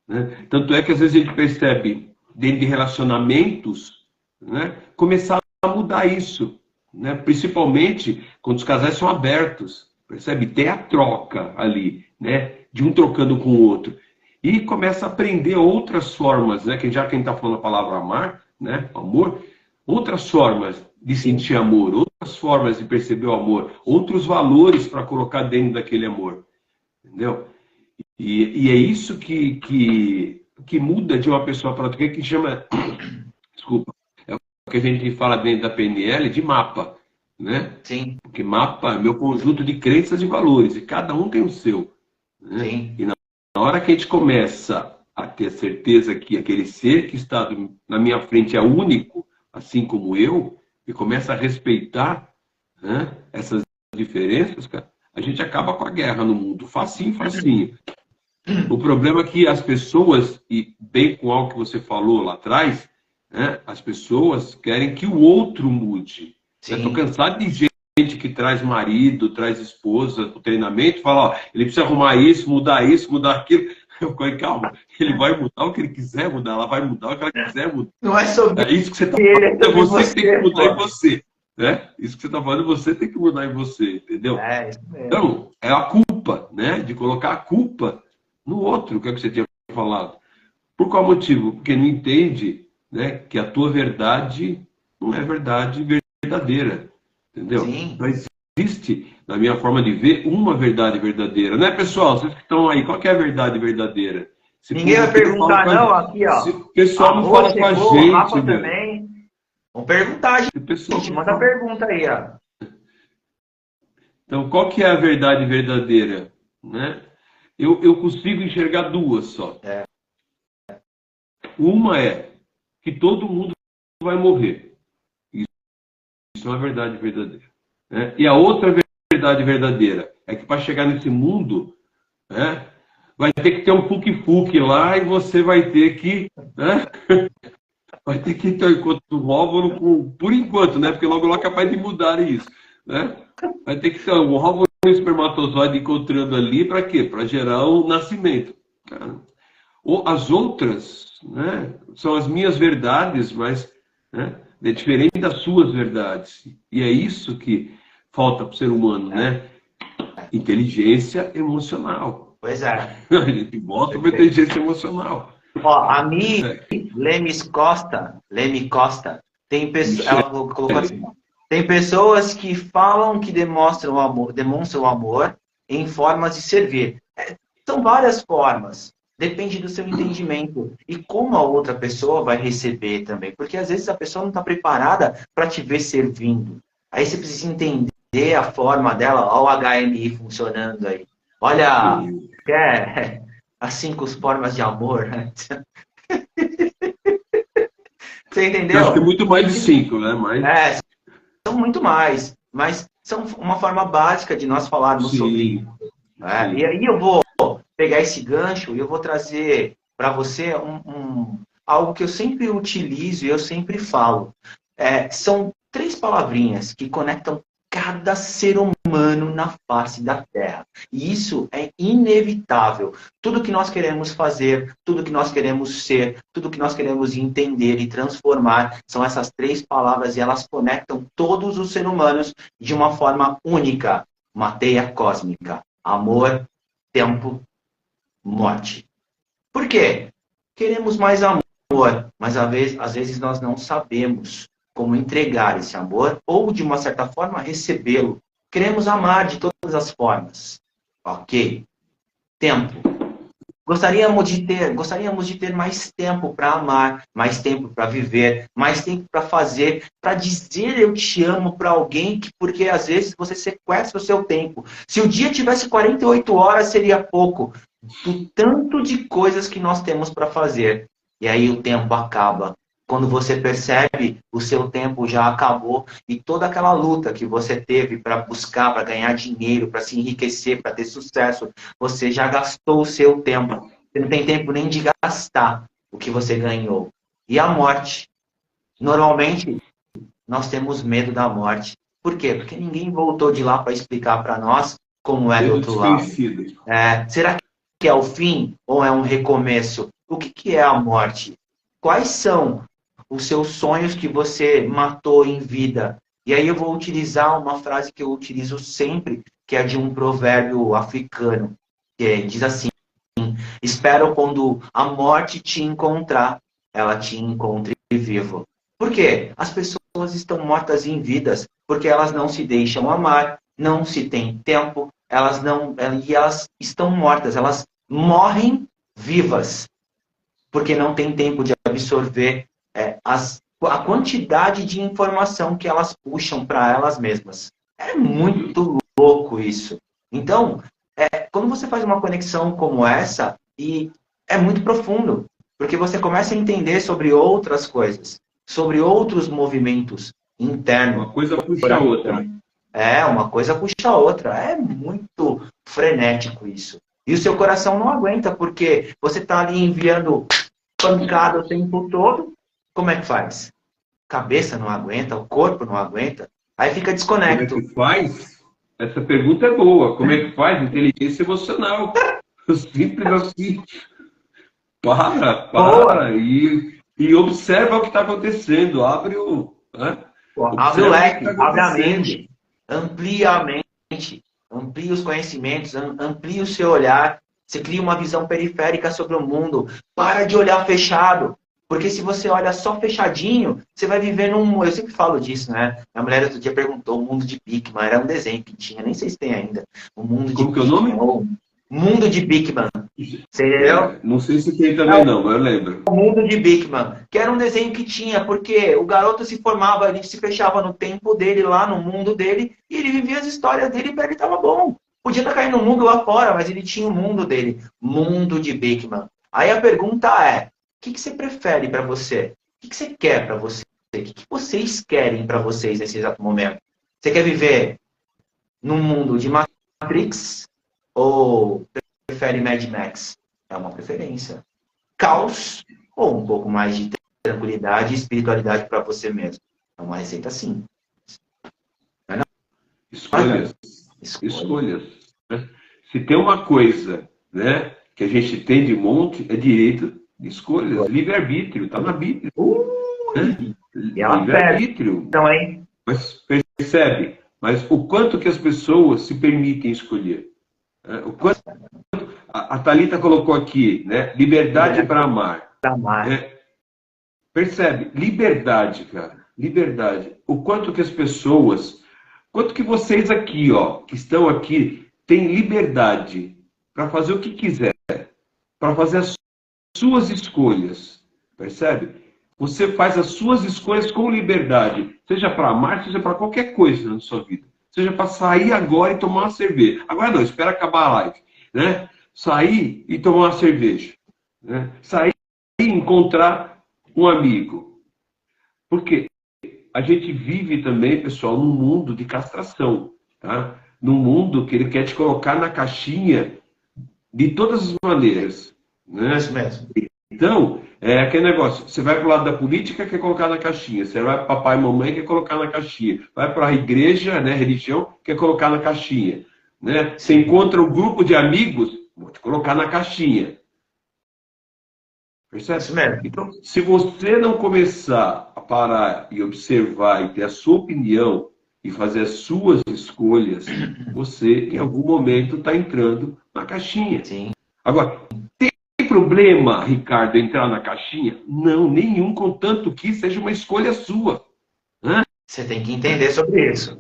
Né? Tanto é que às vezes a gente percebe, dentro de relacionamentos, né? Começar a mudar isso, né? Principalmente quando os casais são abertos, percebe? Tem a troca ali, né? De um trocando com o outro. E começa a aprender outras formas, né? Que já quem está falando a palavra amar, né? Amor, outras formas de sentir amor, outras formas de perceber o amor, outros valores para colocar dentro daquele amor, entendeu? E é isso que muda de uma pessoa para outra, que chama, desculpa, é o que a gente fala dentro da PNL de mapa, né? Sim. Porque mapa é meu conjunto de crenças e valores, e cada um tem o seu, né? Sim. E na hora que a gente começa a ter certeza que aquele ser que está na minha frente é único, assim como eu, e começa a respeitar, né, essas diferenças, cara, a gente acaba com a guerra no mundo, facinho, facinho. O problema é que as pessoas, e bem com algo que você falou lá atrás, né, as pessoas querem que o outro mude. Estou cansado de gente que traz marido, traz esposa para o treinamento, fala, ó, ele precisa arrumar isso, mudar aquilo. Eu falei, calma, ele vai mudar o que ele quiser mudar, ela vai mudar o que ela quiser mudar. Não é sobre isso que você está ele, falando, é você que tem que mudar pô. em você. Né? Isso que você está falando, você tem que mudar em você, entendeu? Isso mesmo. Então, é a culpa, né? De colocar a culpa no outro, que é o que você tinha falado. Por qual motivo? Porque não entende, né, que a tua verdade não é verdade verdadeira. Entendeu? Sim. Não existe, na minha forma de ver, uma verdade verdadeira. Né, pessoal? Vocês que estão aí, qual que é a verdade verdadeira? Ninguém vai perguntar, não, aqui, ó. Se o pessoal não fala com a O gente, Rafa meu. também. Vamos perguntar, Se o pessoal gente. não Manda fala- pergunta aí, ó. Então, qual que é a verdade verdadeira? Né? Eu consigo enxergar duas só. Uma é que todo mundo vai morrer. Isso é uma verdade verdadeira. Né? E a outra verdade verdadeira é que para chegar nesse mundo, né, vai ter que ter um fuque-fuque lá e você vai ter que... Né, vai ter que ter um encontro do óvulo, por enquanto, né? Porque logo é capaz de mudar isso. Né? Vai ter que ter um óvulo e um espermatozoide encontrando ali para quê? Para gerar o nascimento. Cara, as outras, né, são as minhas verdades, mas, né, é diferente das suas verdades. E é isso que falta para o ser humano, né? Inteligência emocional. Pois é. A gente volta para inteligência emocional. Ó, a Mi Lemes Costa, tem pessoas, ela colocou assim, tem pessoas que falam que demonstram amor em formas de servir. São várias formas. Depende do seu entendimento. E como a outra pessoa vai receber também. Porque às vezes a pessoa não está preparada para te ver servindo. Aí você precisa entender a forma dela. Olha o HMI funcionando aí. Olha, as 5 formas de amor. Né? Você entendeu? Eu acho que é muito mais de 5, né? Mas... são muito mais. Mas são uma forma básica de nós falarmos sobre isso. E aí eu vou pegar esse gancho e eu vou trazer para você algo que eu sempre utilizo e eu sempre falo. São 3 palavrinhas que conectam cada ser humano na face da Terra. E isso é inevitável. Tudo que nós queremos fazer, tudo que nós queremos ser, tudo que nós queremos entender e transformar, são essas 3 palavras e elas conectam todos os seres humanos de uma forma única. Uma teia cósmica. Amor, tempo, morte. Por quê? Queremos mais amor, mas às vezes nós não sabemos como entregar esse amor ou, de uma certa forma, recebê-lo. Queremos amar de todas as formas. Ok. Tempo. Gostaríamos de ter mais tempo para amar, mais tempo para viver, mais tempo para fazer, para dizer eu te amo para alguém, porque às vezes você sequestra o seu tempo. Se o dia tivesse 48 horas, seria pouco. Do tanto de coisas que nós temos para fazer. E aí o tempo acaba. Quando você percebe, o seu tempo já acabou e toda aquela luta que você teve para buscar, para ganhar dinheiro, para se enriquecer, para ter sucesso, você já gastou o seu tempo. Você não tem tempo nem de gastar o que você ganhou. E a morte? Normalmente, nós temos medo da morte. Por quê? Porque ninguém voltou de lá para explicar para nós como é do outro lado. Será que é o fim ou é um recomeço? O que é a morte? Quais são os seus sonhos que você matou em vida? E aí eu vou utilizar uma frase que eu utilizo sempre, que é de um provérbio africano, que diz assim: espero quando a morte te encontrar, ela te encontre vivo. Por quê? As pessoas estão mortas em vidas, porque elas não se deixam amar, não se tem tempo, e elas estão mortas, elas morrem vivas, porque não tem tempo de absorver a quantidade de informação que elas puxam para elas mesmas. É muito louco isso. Então, quando você faz uma conexão como essa, e é muito profundo, porque você começa a entender sobre outras coisas, sobre outros movimentos internos. Uma coisa puxa a outra. Uma coisa puxa a outra. É muito frenético isso. E o seu coração não aguenta, porque você está ali enviando pancada o tempo todo. Como é que faz? Cabeça não aguenta, o corpo não aguenta, aí fica desconecto. Como é que faz? Essa pergunta é boa. Como é que faz? Inteligência emocional. Simples assim. Para e observa o que está acontecendo. Abre o leque, abre a mente, amplia a mente, amplia os conhecimentos, amplia o seu olhar. Você cria uma visão periférica sobre o mundo. Para de olhar fechado. Porque se você olha só fechadinho, você vai viver num... Eu sempre falo disso, né? A mulher outro dia perguntou o mundo de Bigman. Era um desenho que tinha, nem sei se tem ainda. O mundo de Como que é o nome? Mundo de Bigman. Você entendeu? Não sei se tem também não, mas eu lembro. O mundo de Bigman. Que era um desenho que tinha, porque o garoto se formava, ele se fechava no tempo dele, lá no mundo dele, e ele vivia as histórias dele e pra ele tava bom. Podia estar caindo no mundo lá fora, mas ele tinha o mundo dele. Mundo de Bigman. Aí a pergunta é: o que você prefere para você? O que você quer para você? O que vocês querem para vocês nesse exato momento? Você quer viver num mundo de Matrix ou prefere Mad Max? É uma preferência. Caos ou um pouco mais de tranquilidade e espiritualidade para você mesmo? É uma receita simples. Não é não? Escolhas. Né? Se tem uma coisa, né, que a gente tem de monte, é direito de escolhas. Livre-arbítrio, está na Bíblia. Né? Livre-arbítrio. Então, hein? Mas percebe? Mas o quanto que as pessoas se permitem escolher? O quanto a Thalita colocou aqui, né? Liberdade para amar. Percebe? Liberdade, cara. Liberdade. O quanto que as pessoas, quanto que vocês aqui, ó, que estão aqui, têm liberdade para fazer o que quiser, para fazer as suas escolhas, percebe? Você faz as suas escolhas com liberdade, seja para amar, seja para qualquer coisa na sua vida. Seja para sair agora e tomar uma cerveja. Agora não, espera acabar a live. Né? Sair e tomar uma cerveja. Né? Sair e encontrar um amigo. Porque a gente vive também, pessoal, num mundo de castração. Tá? Num mundo que ele quer te colocar na caixinha de todas as maneiras. Né? Isso mesmo. Então, é aquele negócio, você vai para o lado da política, quer colocar na caixinha. Você vai para papai e mamãe, quer colocar na caixinha. Vai para a igreja, né, religião, quer colocar na caixinha. Né? Você encontra um grupo de amigos, vou te colocar na caixinha. Percebe? Isso mesmo. Então, se você não começar a parar e observar e ter a sua opinião e fazer as suas escolhas, você, em algum momento, está entrando na caixinha. Sim. Agora, tem problema, Ricardo, entrar na caixinha? Não, nenhum, contanto que seja uma escolha sua. Né? Você tem que entender sobre isso.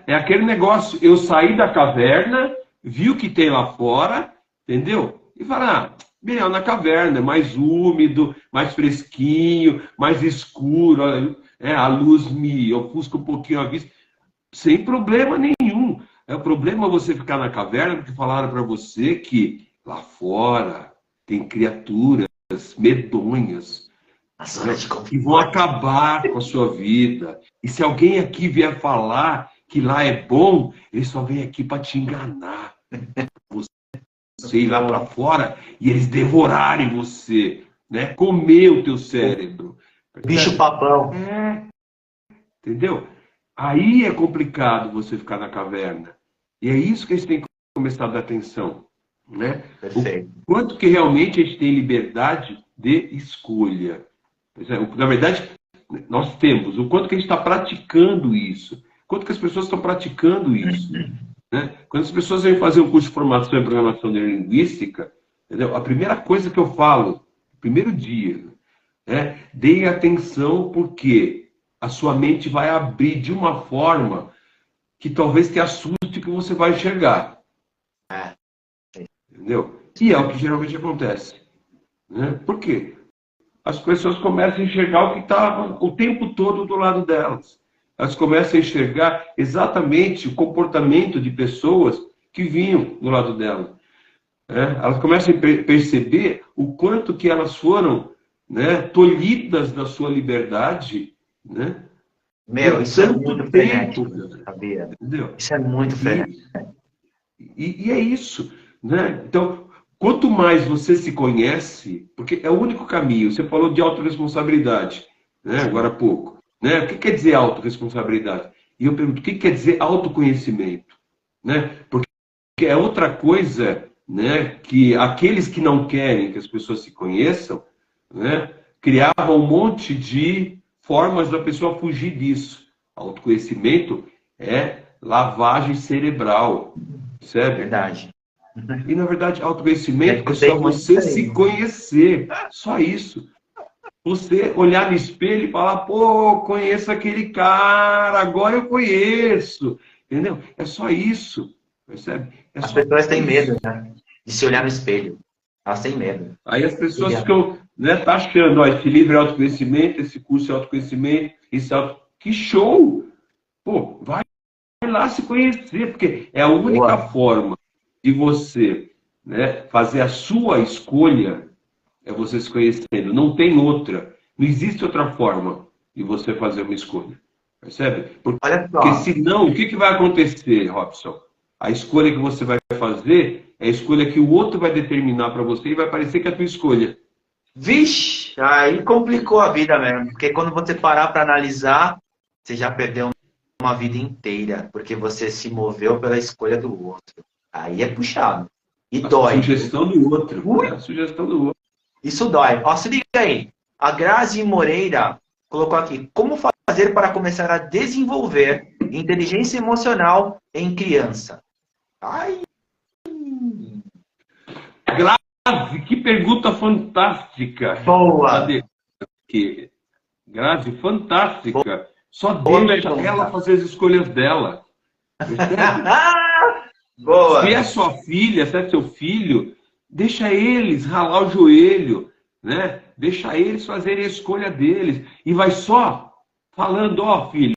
É aquele negócio, eu saí da caverna, vi o que tem lá fora, entendeu? E falar, melhor na caverna, é mais úmido, mais fresquinho, mais escuro, a luz me ofusca um pouquinho a vista, sem problema nenhum. O problema é você ficar na caverna, porque falaram para você que lá fora tem criaturas medonhas, que vão acabar com a sua vida. E se alguém aqui vier falar que lá é bom, ele só vem aqui para te enganar. Você ir lá para fora e eles devorarem você, né? Comer o teu cérebro. Bicho papão. Entendeu? Aí é complicado você ficar na caverna. E é isso que a gente tem que começar a dar atenção. Né? Perfeito. O quanto que realmente a gente tem liberdade de escolha. Na verdade, nós temos. O quanto que a gente está praticando isso. O quanto que as pessoas estão praticando isso. Né? Quando as pessoas vêm fazer um curso de formação em programação neurolinguística, entendeu? A primeira coisa que eu falo, primeiro dia, deem atenção porque a sua mente vai abrir de uma forma que talvez te assuste que você vai enxergar. Entendeu? E é o que geralmente acontece. Né? Por quê? As pessoas começam a enxergar o que estava o tempo todo do lado delas. Elas começam a enxergar exatamente o comportamento de pessoas que vinham do lado dela. Elas começam a perceber o quanto que elas foram, né, tolhidas da sua liberdade. Né? Meu, isso é muito frenético, sabia? Entendeu? Isso é muito frenético. E é isso. Né? Então, quanto mais você se conhece, porque é o único caminho. Você falou de autorresponsabilidade, né? Agora há pouco. Né? O que quer dizer autorresponsabilidade? E eu pergunto, o que quer dizer autoconhecimento? Né? Porque é outra coisa, né, que aqueles que não querem que as pessoas se conheçam, né, criavam um monte de formas da pessoa fugir disso. Autoconhecimento é lavagem cerebral, certo? Verdade. E, na verdade, autoconhecimento é só você se conhecer. Só isso. Você olhar no espelho e falar, pô, conheço aquele cara, agora eu conheço. Entendeu? É só isso. Percebe? As pessoas têm medo, né, de se olhar no espelho. Elas têm medo. Aí as pessoas ficam, né, achando, ó, esse livro é autoconhecimento, esse curso é autoconhecimento, isso é Que show! Pô, vai lá se conhecer, porque é a única forma de você, né, fazer a sua escolha, é você se conhecendo. Não tem outra. Não existe outra forma de você fazer uma escolha. Percebe? Porque senão, o que vai acontecer, Robson? A escolha que você vai fazer é a escolha que o outro vai determinar para você e vai parecer que é a tua escolha. Vixe, aí complicou a vida mesmo. Porque quando você parar para analisar, você já perdeu uma vida inteira. Porque você se moveu pela escolha do outro. Aí é puxado. E dói. A sugestão do outro. A sugestão do outro. Isso dói. Ó, se liga aí. A Grazi Moreira colocou aqui. Como fazer para começar a desenvolver inteligência emocional em criança? Ai. Grazi, que pergunta fantástica. Boa. Grazi, fantástica. Só deixa ela fazer as escolhas dela. Boa. Se é sua filha, se é seu filho, deixa eles ralar o joelho, né? Deixa eles fazerem a escolha deles. E vai só falando, ó, filho,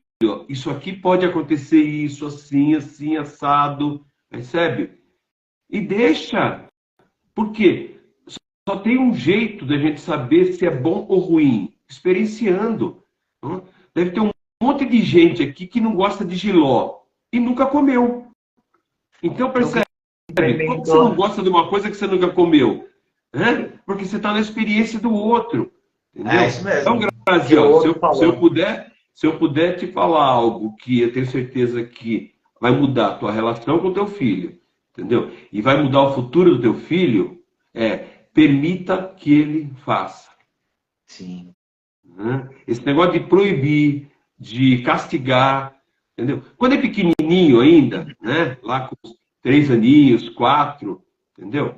isso aqui pode acontecer isso, assim, assim, assado, percebe? E deixa. Por quê? Só tem um jeito da gente saber se é bom ou ruim, experienciando. Deve ter um monte de gente aqui que não gosta de jiló e nunca comeu. Então, percebe? Como você não gosta de uma coisa que você nunca comeu? Porque você está na experiência do outro. Entendeu? É isso mesmo. Então, Graziel, se eu puder te falar algo que eu tenho certeza que vai mudar a tua relação com o teu filho, entendeu? E vai mudar o futuro do teu filho, permita que ele faça. Sim. Esse negócio de proibir, de castigar, entendeu? Quando é pequenininho ainda, né? Lá com 3 aninhos, 4, entendeu?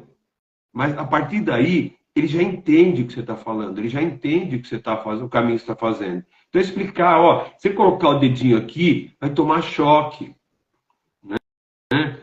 Mas a partir daí, ele já entende o que você está falando, ele já entende o que você está fazendo, o caminho que você está fazendo. Então, explicar, ó, você colocar o dedinho aqui, vai tomar choque. Né?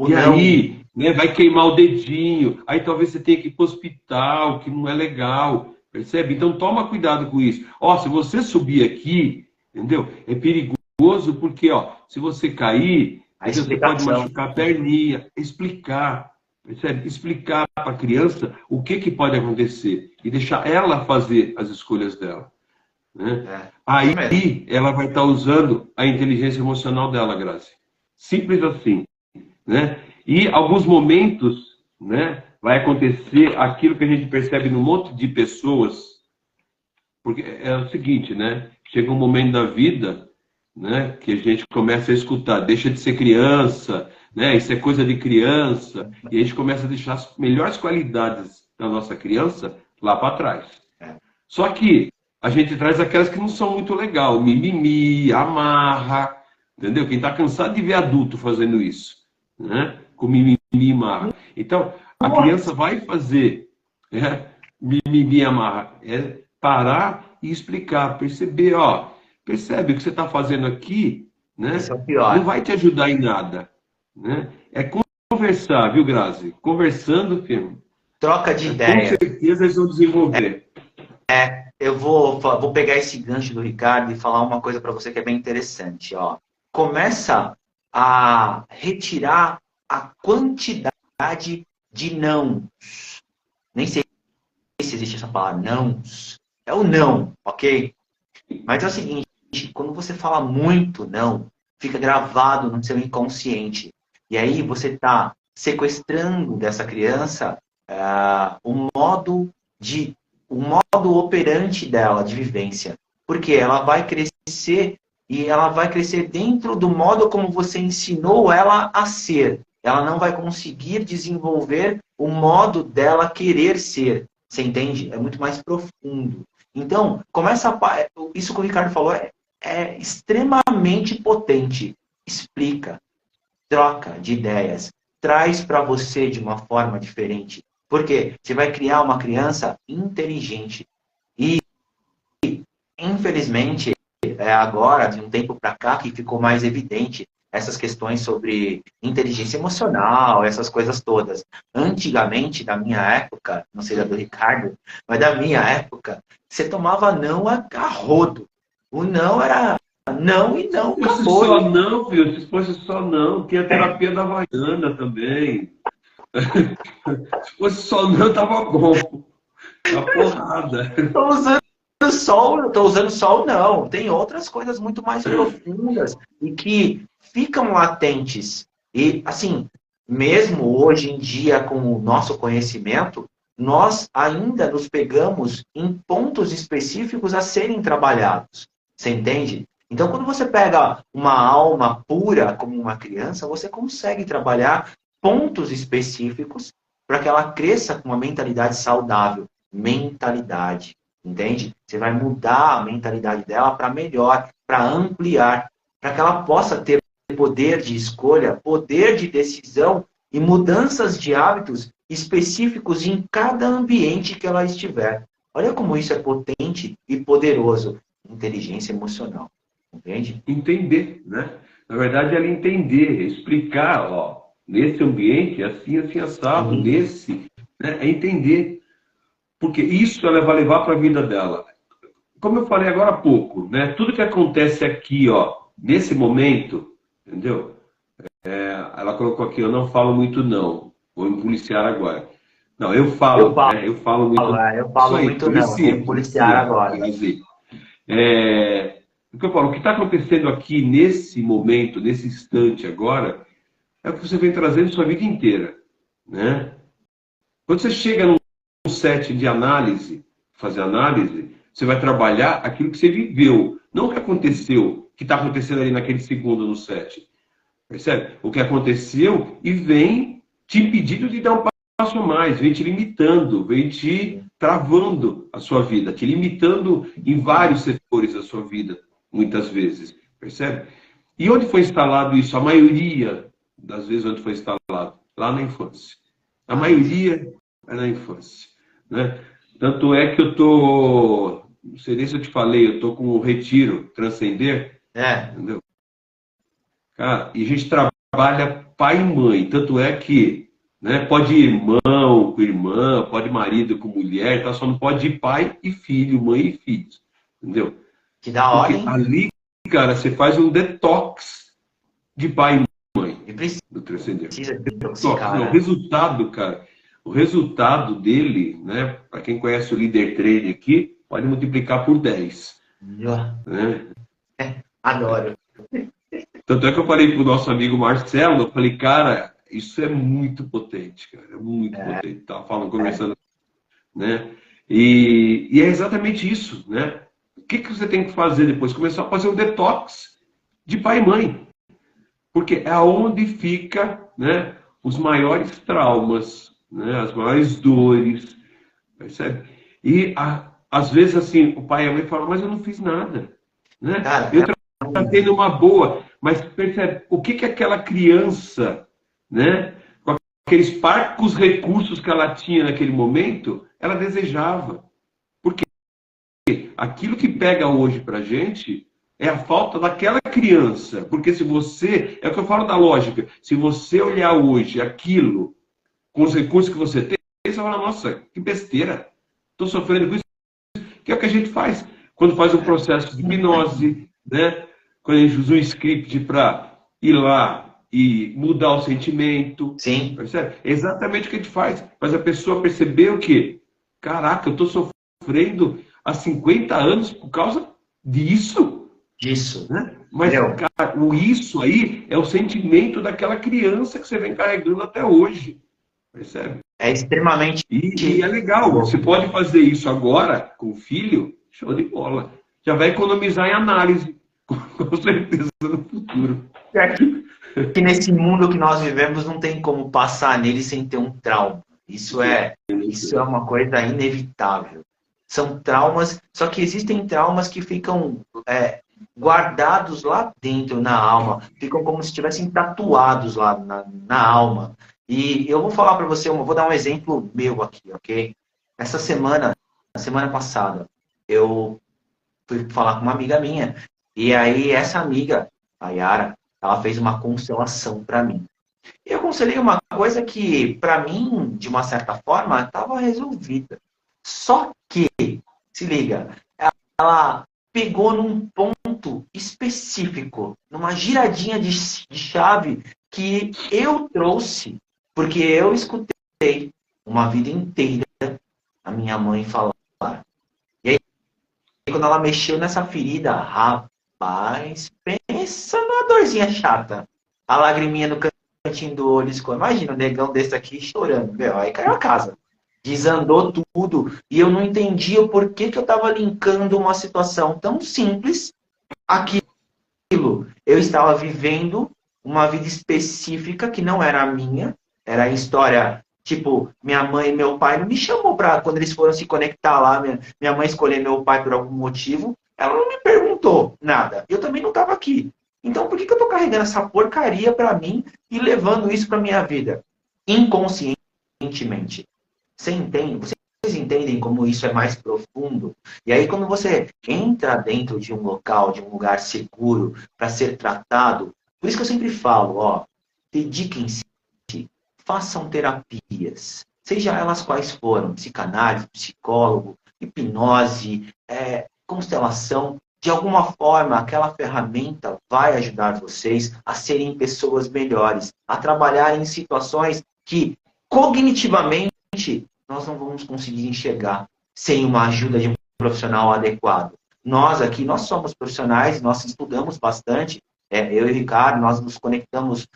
E aí, né, vai queimar o dedinho, aí talvez você tenha que ir para o hospital, que não é legal, percebe? Então, toma cuidado com isso. Ó, se você subir aqui, entendeu? É perigoso porque, ó, se você cair, você pode machucar a perninha. Explicar. Percebe? Explicar para a criança o que pode acontecer e deixar ela fazer as escolhas dela. Né? Aí ela vai estar usando a inteligência emocional dela, Grazi. Simples assim. Né? E alguns momentos, né, vai acontecer aquilo que a gente percebe num monte de pessoas, porque é o seguinte, né? Chega um momento da vida, né, que a gente começa a escutar, deixa de ser criança, né? Isso é coisa de criança, e a gente começa a deixar as melhores qualidades da nossa criança lá para trás. Só que a gente traz aquelas que não são muito legal, mimimi, amarra, entendeu? Quem está cansado de ver adulto fazendo isso, né? Com mimimi e amarra. Então, a criança vai fazer mimimi e amarra, parar e explicar, perceber, ó, percebe o que você está fazendo aqui, né? Isso é o pior. Não vai te ajudar em nada, né? É conversar, viu, Grazi? Conversando, filho. Troca de ideia. Com certeza eles vão desenvolver. Eu vou pegar esse gancho do Ricardo e falar uma coisa para você que é bem interessante. Ó. Começa a retirar a quantidade de nãos. Nem sei se existe essa palavra, nãos. É o não, ok? Mas é o seguinte, quando você fala muito não, fica gravado no seu inconsciente. E aí você está sequestrando dessa criança o modo operante dela, de vivência. Porque ela vai crescer e ela vai crescer dentro do modo como você ensinou ela a ser. Ela não vai conseguir desenvolver o modo dela querer ser. Você entende? É muito mais profundo. Então, isso que o Ricardo falou é extremamente potente. Explica, troca de ideias, traz para você de uma forma diferente. Porque você vai criar uma criança inteligente. E, infelizmente, agora, de um tempo para cá, que ficou mais evidente essas questões sobre inteligência emocional, essas coisas todas. Antigamente, na minha época, não sei da do Ricardo, mas da minha época, você tomava não a rodo. O não era não e não acabou. Só não, filho. Se fosse só não, tinha terapia da Havaiana também. Se fosse só não, tava bom. Uma porrada. Estou usando só o não. Tem outras coisas muito mais profundas e que ficam latentes. E, assim, mesmo hoje em dia, com o nosso conhecimento, nós ainda nos pegamos em pontos específicos a serem trabalhados. Você entende? Então, quando você pega uma alma pura como uma criança, você consegue trabalhar pontos específicos para que ela cresça com uma mentalidade saudável. Mentalidade. Entende? Você vai mudar a mentalidade dela para melhor, para ampliar, para que ela possa ter poder de escolha, poder de decisão e mudanças de hábitos específicos em cada ambiente que ela estiver. Olha como isso é potente e poderoso. Inteligência emocional. Entende? Entender, né? Na verdade, ela entender, explicar, ó, nesse ambiente, assim, assado, nesse, né? É entender. Porque isso ela vai levar para a vida dela. Como eu falei agora há pouco, né? Tudo que acontece aqui, ó, nesse momento, entendeu? Ela colocou aqui, eu não falo muito não, vou me policiar agora. Não, eu Eu falo, falo, né? Eu falo muito. eu Isso falo aí, muito não, eu vou me policiar agora. policia. O que eu falo, o que está acontecendo aqui nesse momento, nesse instante agora, é o que você vem trazendo sua vida inteira, né? Quando você chega num set de análise, fazer análise, você vai trabalhar aquilo que você viveu, não o que aconteceu, que está acontecendo ali naquele segundo no set. Percebe? O que aconteceu e vem te impedindo de dar um passo a mais, vem te limitando, vem te travando a sua vida, te limitando em vários setores da sua vida, muitas vezes. Percebe? E onde foi instalado isso? A maioria das vezes onde foi instalado? Lá na infância. A maioria é na infância. Né? Tanto é que eu tô, não sei nem se eu te falei, eu tô com o Retiro Transcender, entendeu? Cara, e a gente trabalha pai e mãe, tanto é que, né, pode ir irmão com irmã, pode marido com mulher, tá? Só não pode ir pai e filho, mãe e filhos, entendeu? Que da hora, Porque hein? ali, cara, você faz um detox de pai e mãe E do Transcender. precisa Detox, detoxicar, não, o né? resultado, cara, o resultado dele, né, para quem conhece o Líder Trade aqui, pode multiplicar por 10, né? Adoro. Tanto é que eu falei pro nosso amigo Marcelo, eu falei, cara, isso é muito potente, cara, é muito potente. Tava falando, conversando, né? E é exatamente isso, né? O que que você tem que fazer depois? Começar a fazer um detox de pai e mãe. Porque é onde fica, né, os maiores traumas, né, as maiores dores, percebe? E às vezes assim, o pai e a mãe falam, mas eu não fiz nada, né? Cara, Eu tratei numa boa, mas percebe, o que que aquela criança, né, com aqueles parcos recursos que ela tinha naquele momento, ela desejava. Porque aquilo que pega hoje pra gente é a falta daquela criança. Porque se você, é o que eu falo da lógica, se você olhar hoje aquilo com os recursos que você tem, você fala, nossa, que besteira. Estou sofrendo com isso. Que é o que a gente faz. Quando faz um processo de hipnose, né? Quando a gente usa um script para ir lá e mudar o sentimento. sim, Percebe? É exatamente o que a gente faz. Mas a pessoa percebeu que, caraca, eu estou sofrendo há 50 anos por causa disso. disso. Né? Mas, Meu, cara, o isso aí é o sentimento daquela criança que você vem carregando até hoje. Percebe? é extremamente. E é legal, você pode fazer isso agora com o filho, show de bola. Já vai economizar em análise, com certeza, no futuro. Que nesse mundo que nós vivemos não tem como passar nele sem ter um trauma. Isso é uma coisa inevitável. São traumas, só que existem traumas que ficam guardados lá dentro na alma, ficam como se estivessem tatuados lá na alma. E eu vou falar para você, eu vou dar um exemplo meu aqui, ok? Essa semana, na semana passada, eu fui falar com uma amiga minha, e aí essa amiga, a Yara, ela fez uma constelação para mim. Eu aconselhei uma coisa que, para mim, de uma certa forma, estava resolvida. Só que, se liga, ela pegou num ponto específico, numa giradinha de chave que eu trouxe, porque eu escutei uma vida inteira a minha mãe falar. E aí, quando ela mexeu nessa ferida, rapaz, pensa numa dorzinha chata. A lagriminha no cantinho do olho escorreu. Imagina um negão desse aqui chorando. Meu, aí caiu a casa. Desandou tudo. E eu não entendia o porquê que eu estava linkando uma situação tão simples àquilo. Eu estava vivendo uma vida específica que não era a minha. Era a história, tipo, minha mãe e meu pai não me chamou para quando eles foram se conectar lá, minha mãe escolher meu pai por algum motivo. Ela não me perguntou nada. Eu também não estava aqui. Então, por que eu estou carregando essa porcaria para mim e levando isso para minha vida? Inconscientemente. Você entende? Vocês entendem como isso é mais profundo? E aí, quando você entra dentro de um local, de um lugar seguro para ser tratado, por isso que eu sempre falo, ó, dediquem-se façam terapias, seja elas quais forem, psicanálise, psicólogo, hipnose, constelação. De alguma forma, aquela ferramenta vai ajudar vocês a serem pessoas melhores, a trabalhar em situações que, cognitivamente, nós não vamos conseguir enxergar sem uma ajuda de um profissional adequado. Nós aqui, nós somos profissionais, nós estudamos bastante, eu e o Ricardo, nós nos conectamos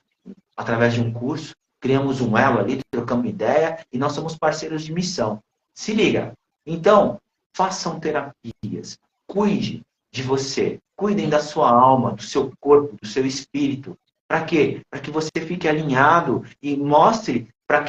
através de um curso, criamos um elo ali, trocamos ideia, e nós somos parceiros de missão. Se liga. Então, façam terapias, cuide de você, cuidem da sua alma, do seu corpo, do seu espírito. Para quê? Para que você fique alinhado e mostre para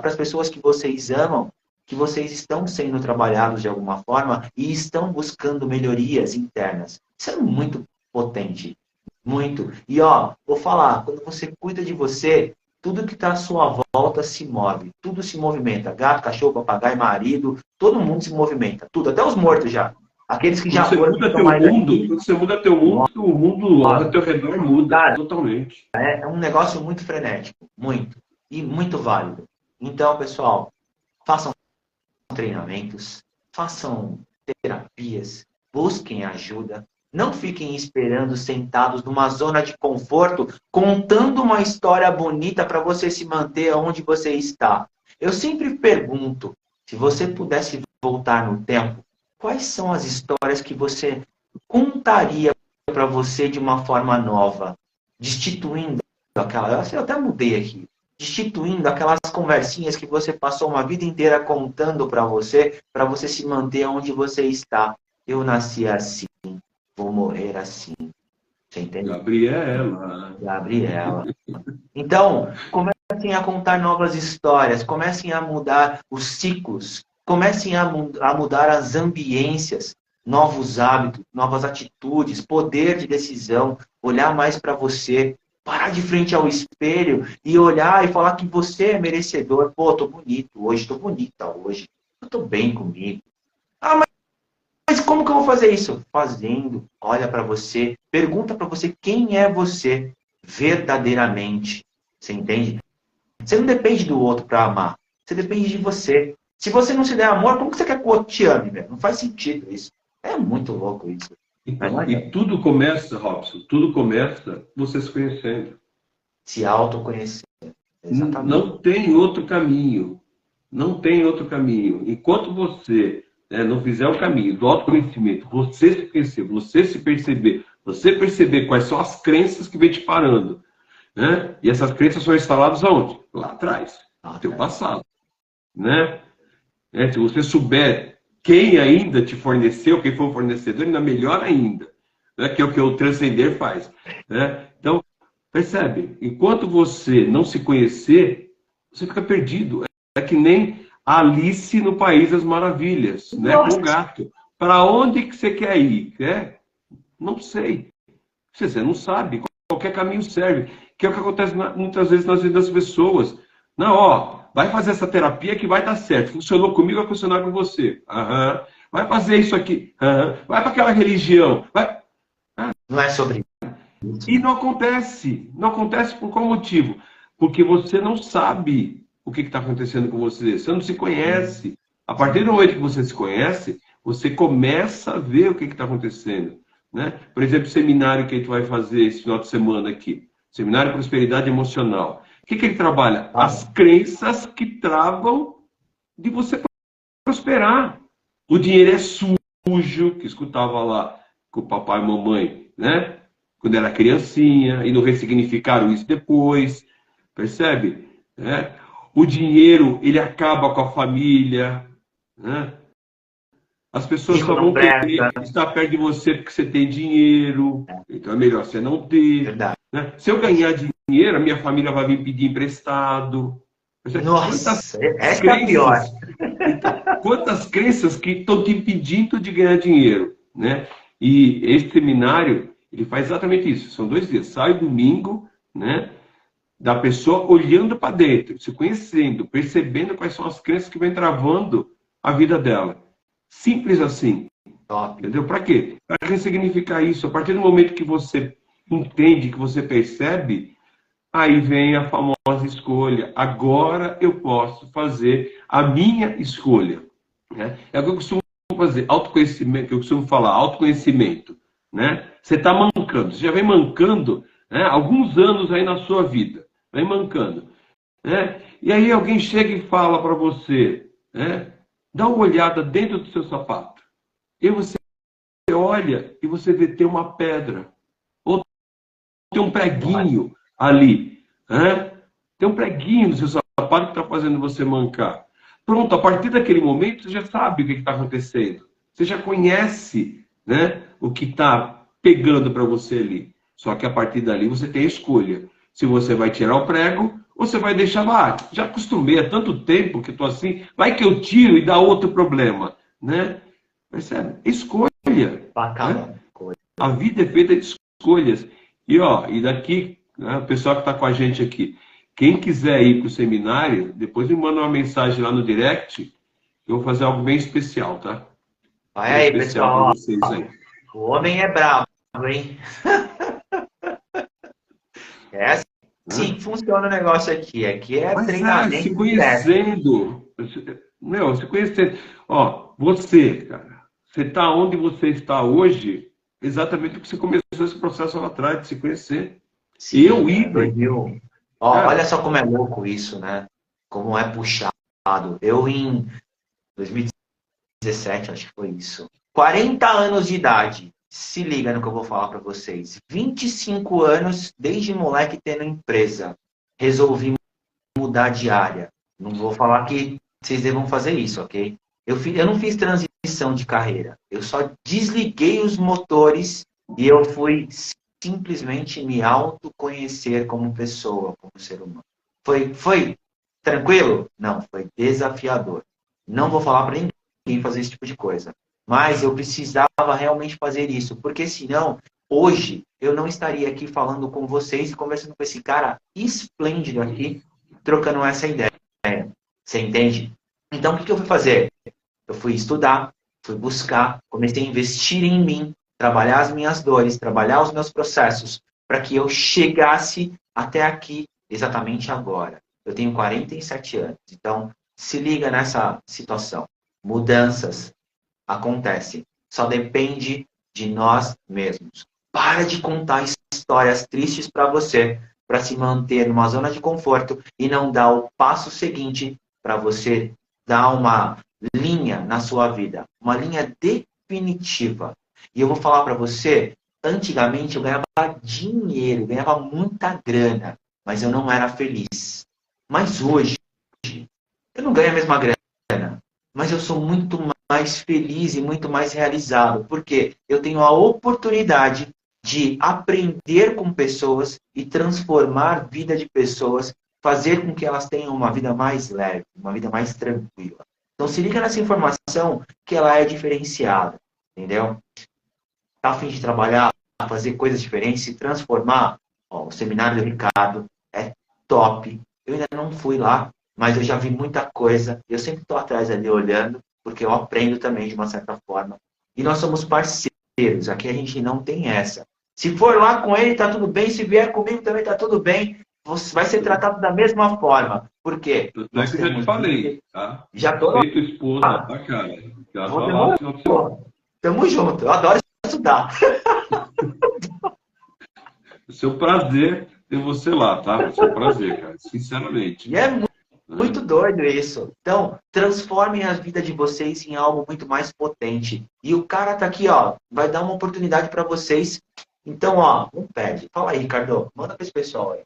as pessoas que vocês amam que vocês estão sendo trabalhados de alguma forma e estão buscando melhorias internas. Isso é muito potente. Muito. E vou falar, quando você cuida de você, tudo que está à sua volta se move. Tudo se movimenta. Gato, cachorro, papagaio, marido, todo mundo se movimenta. Tudo, até os mortos já. Aqueles que já foram. Quando você muda teu mundo, o mundo ao teu redor muda, cara, totalmente. É um negócio muito frenético. Muito. E muito válido. Então, pessoal, façam treinamentos, façam terapias, busquem ajuda. Não fiquem esperando sentados numa zona de conforto, contando uma história bonita para você se manter onde você está. Eu sempre pergunto, se você pudesse voltar no tempo, quais são as histórias que você contaria para você de uma forma nova? Destituindo aquela... Eu até mudei aqui. Destituindo aquelas conversinhas que você passou uma vida inteira contando para você se manter onde você está. Eu nasci assim. Vou morrer assim. Você entende? Gabriela. Então, comecem a contar novas histórias, comecem a mudar os ciclos, comecem a mudar as ambiências, novos hábitos, novas atitudes, poder de decisão, olhar mais para você, parar de frente ao espelho e olhar e falar que você é merecedor. Pô, tô bonito hoje, tô bonita hoje, eu tô bem comigo. Mas como que eu vou fazer isso? Fazendo, olha para você, pergunta para você quem é você verdadeiramente. Você entende? Você não depende do outro para amar. Você depende de você. Se você não se der amor, como que você quer que o outro te ame, velho? Não faz sentido isso. É muito louco isso. E tudo começa, Robson, tudo começa você se conhecendo. Se autoconhecer. Exatamente. Não tem outro caminho. Não tem outro caminho. Enquanto você não fizer o caminho do autoconhecimento, você se conhecer, você se perceber, você perceber quais são as crenças que vem te parando. Né? E essas crenças são instaladas aonde? Lá atrás, no teu passado. Né? Se você souber quem ainda te forneceu, quem foi o fornecedor, ainda melhor ainda. Né? Que é o que o transcender faz. Né? Então, percebe? Enquanto você não se conhecer, você fica perdido. É que nem Alice no País das Maravilhas, né? Com o gato. Para onde que você quer ir? Não sei. Você não sabe. Qualquer caminho serve. Que é o que acontece muitas vezes nas vidas das pessoas. Não, vai fazer essa terapia que vai dar certo. Funcionou comigo, vai funcionar com você. Vai fazer isso aqui. Vai para aquela religião. Não é sobre isso. E não acontece. Não acontece por qual motivo? Porque você não sabe o que está acontecendo com você. Você não se conhece. A partir do momento que você se conhece, você começa a ver o que está acontecendo. Né? Por exemplo, o seminário que a gente vai fazer esse final de semana aqui. Seminário Prosperidade Emocional. O que ele trabalha? As crenças que travam de você prosperar. O dinheiro é sujo, que escutava lá com o papai e mamãe, né? Quando era criancinha, e não ressignificaram isso depois. Percebe? O dinheiro, ele acaba com a família. Né? As pessoas só vão querer estar perto de você porque você tem dinheiro. Então é melhor você não ter. Verdade. Né? Se eu ganhar dinheiro, a minha família vai vir pedir emprestado. Nossa, essa é a pior. Quantas crenças que estão te impedindo de ganhar dinheiro? Né? E esse seminário, ele faz exatamente isso. São 2 dias. Sai domingo, né? Da pessoa olhando para dentro, se conhecendo, percebendo quais são as crenças que vêm travando a vida dela. Simples assim. Top. Entendeu? Para quê? Para ressignificar isso. A partir do momento que você entende, que você percebe, Aí vem a famosa escolha. Agora eu posso fazer a minha escolha. Né? É o que eu costumo fazer, autoconhecimento, que eu costumo falar, autoconhecimento. Né? Você está mancando, você já vem mancando, né, alguns anos aí na sua vida. Vem mancando. Né? E aí alguém chega e fala para você, né, dá uma olhada dentro do seu sapato. E você olha e você vê tem uma pedra. Ou tem um preguinho ali. Né? Tem um preguinho no seu sapato que está fazendo você mancar. Pronto, a partir daquele momento você já sabe o que está acontecendo. Você já conhece, né, o que está pegando para você ali. Só que a partir dali você tem a escolha. Se você vai tirar o prego ou você vai deixar lá. Já acostumei há tanto tempo que estou assim. Vai que eu tiro e dá outro problema. Né? Percebe? Escolha. Né? A vida é feita de escolhas. E daqui, né, o pessoal que está com a gente aqui, quem quiser ir para o seminário, depois me manda uma mensagem lá no direct, eu vou fazer algo bem especial, tá? Vai aí, pessoal. Pra vocês aí. O homem é bravo, hein? É assim que funciona o negócio aqui. Aqui é treinamento. Se conhecendo. Se conhecendo. Ó, você, cara, você está onde você está hoje, exatamente porque você começou esse processo lá atrás, de se conhecer. Sim, Igor. Olha só como é louco isso, né? Como é puxado. Eu, em 2017, acho que foi isso. 40 anos de idade. Se liga no que eu vou falar para vocês. 25 anos, desde moleque tendo empresa. Resolvi mudar de área. Não vou falar que vocês devam fazer isso, ok? Eu não fiz transição de carreira. Eu só desliguei os motores e eu fui simplesmente me autoconhecer como pessoa, como ser humano. Foi tranquilo? Não, foi desafiador. Não vou falar para ninguém fazer esse tipo de coisa. Mas eu precisava realmente fazer isso, porque senão, hoje, eu não estaria aqui falando com vocês e conversando com esse cara esplêndido aqui, trocando essa ideia. Você entende? Então, o que eu fui fazer? Eu fui estudar, fui buscar, comecei a investir em mim, trabalhar as minhas dores, trabalhar os meus processos, para que eu chegasse até aqui, exatamente agora. Eu tenho 47 anos, então se liga nessa situação. Mudanças acontecem, só depende de nós mesmos. Para de contar histórias tristes para você, para se manter numa zona de conforto e não dar o passo seguinte para você dar uma linha na sua vida, uma linha definitiva. E eu vou falar para você, antigamente eu ganhava dinheiro, ganhava muita grana, mas eu não era feliz. Mas hoje, eu não ganho a mesma grana, mas eu sou muito mais feliz e muito mais realizado, porque eu tenho a oportunidade de aprender com pessoas e transformar a vida de pessoas, fazer com que elas tenham uma vida mais leve, uma vida mais tranquila. Então se liga nessa informação que ela é diferenciada, entendeu? Tá a fim de trabalhar, fazer coisas diferentes, se transformar? Ó, o seminário do Ricardo é top. Eu ainda não fui lá, mas eu já vi muita coisa. Eu sempre estou atrás ali olhando, porque eu aprendo também de uma certa forma. E nós somos parceiros. Aqui a gente não tem essa. Se for lá com ele, tá tudo bem. Se vier comigo também tá tudo bem. Você vai ser tratado da mesma forma. Por quê? Não é que eu já te falei, tá? Já tô lá. Feito esposa, tá, cara? Já tô lá. Tamo junto. Eu adoro estudar. É seu prazer ter você lá, tá? É seu prazer, cara. Sinceramente. E é muito doido isso. Então, transformem a vida de vocês em algo muito mais potente. E o cara tá aqui, ó, vai dar uma oportunidade para vocês. Então, ó, não perde. Fala aí, Ricardo. Manda para esse pessoal aí.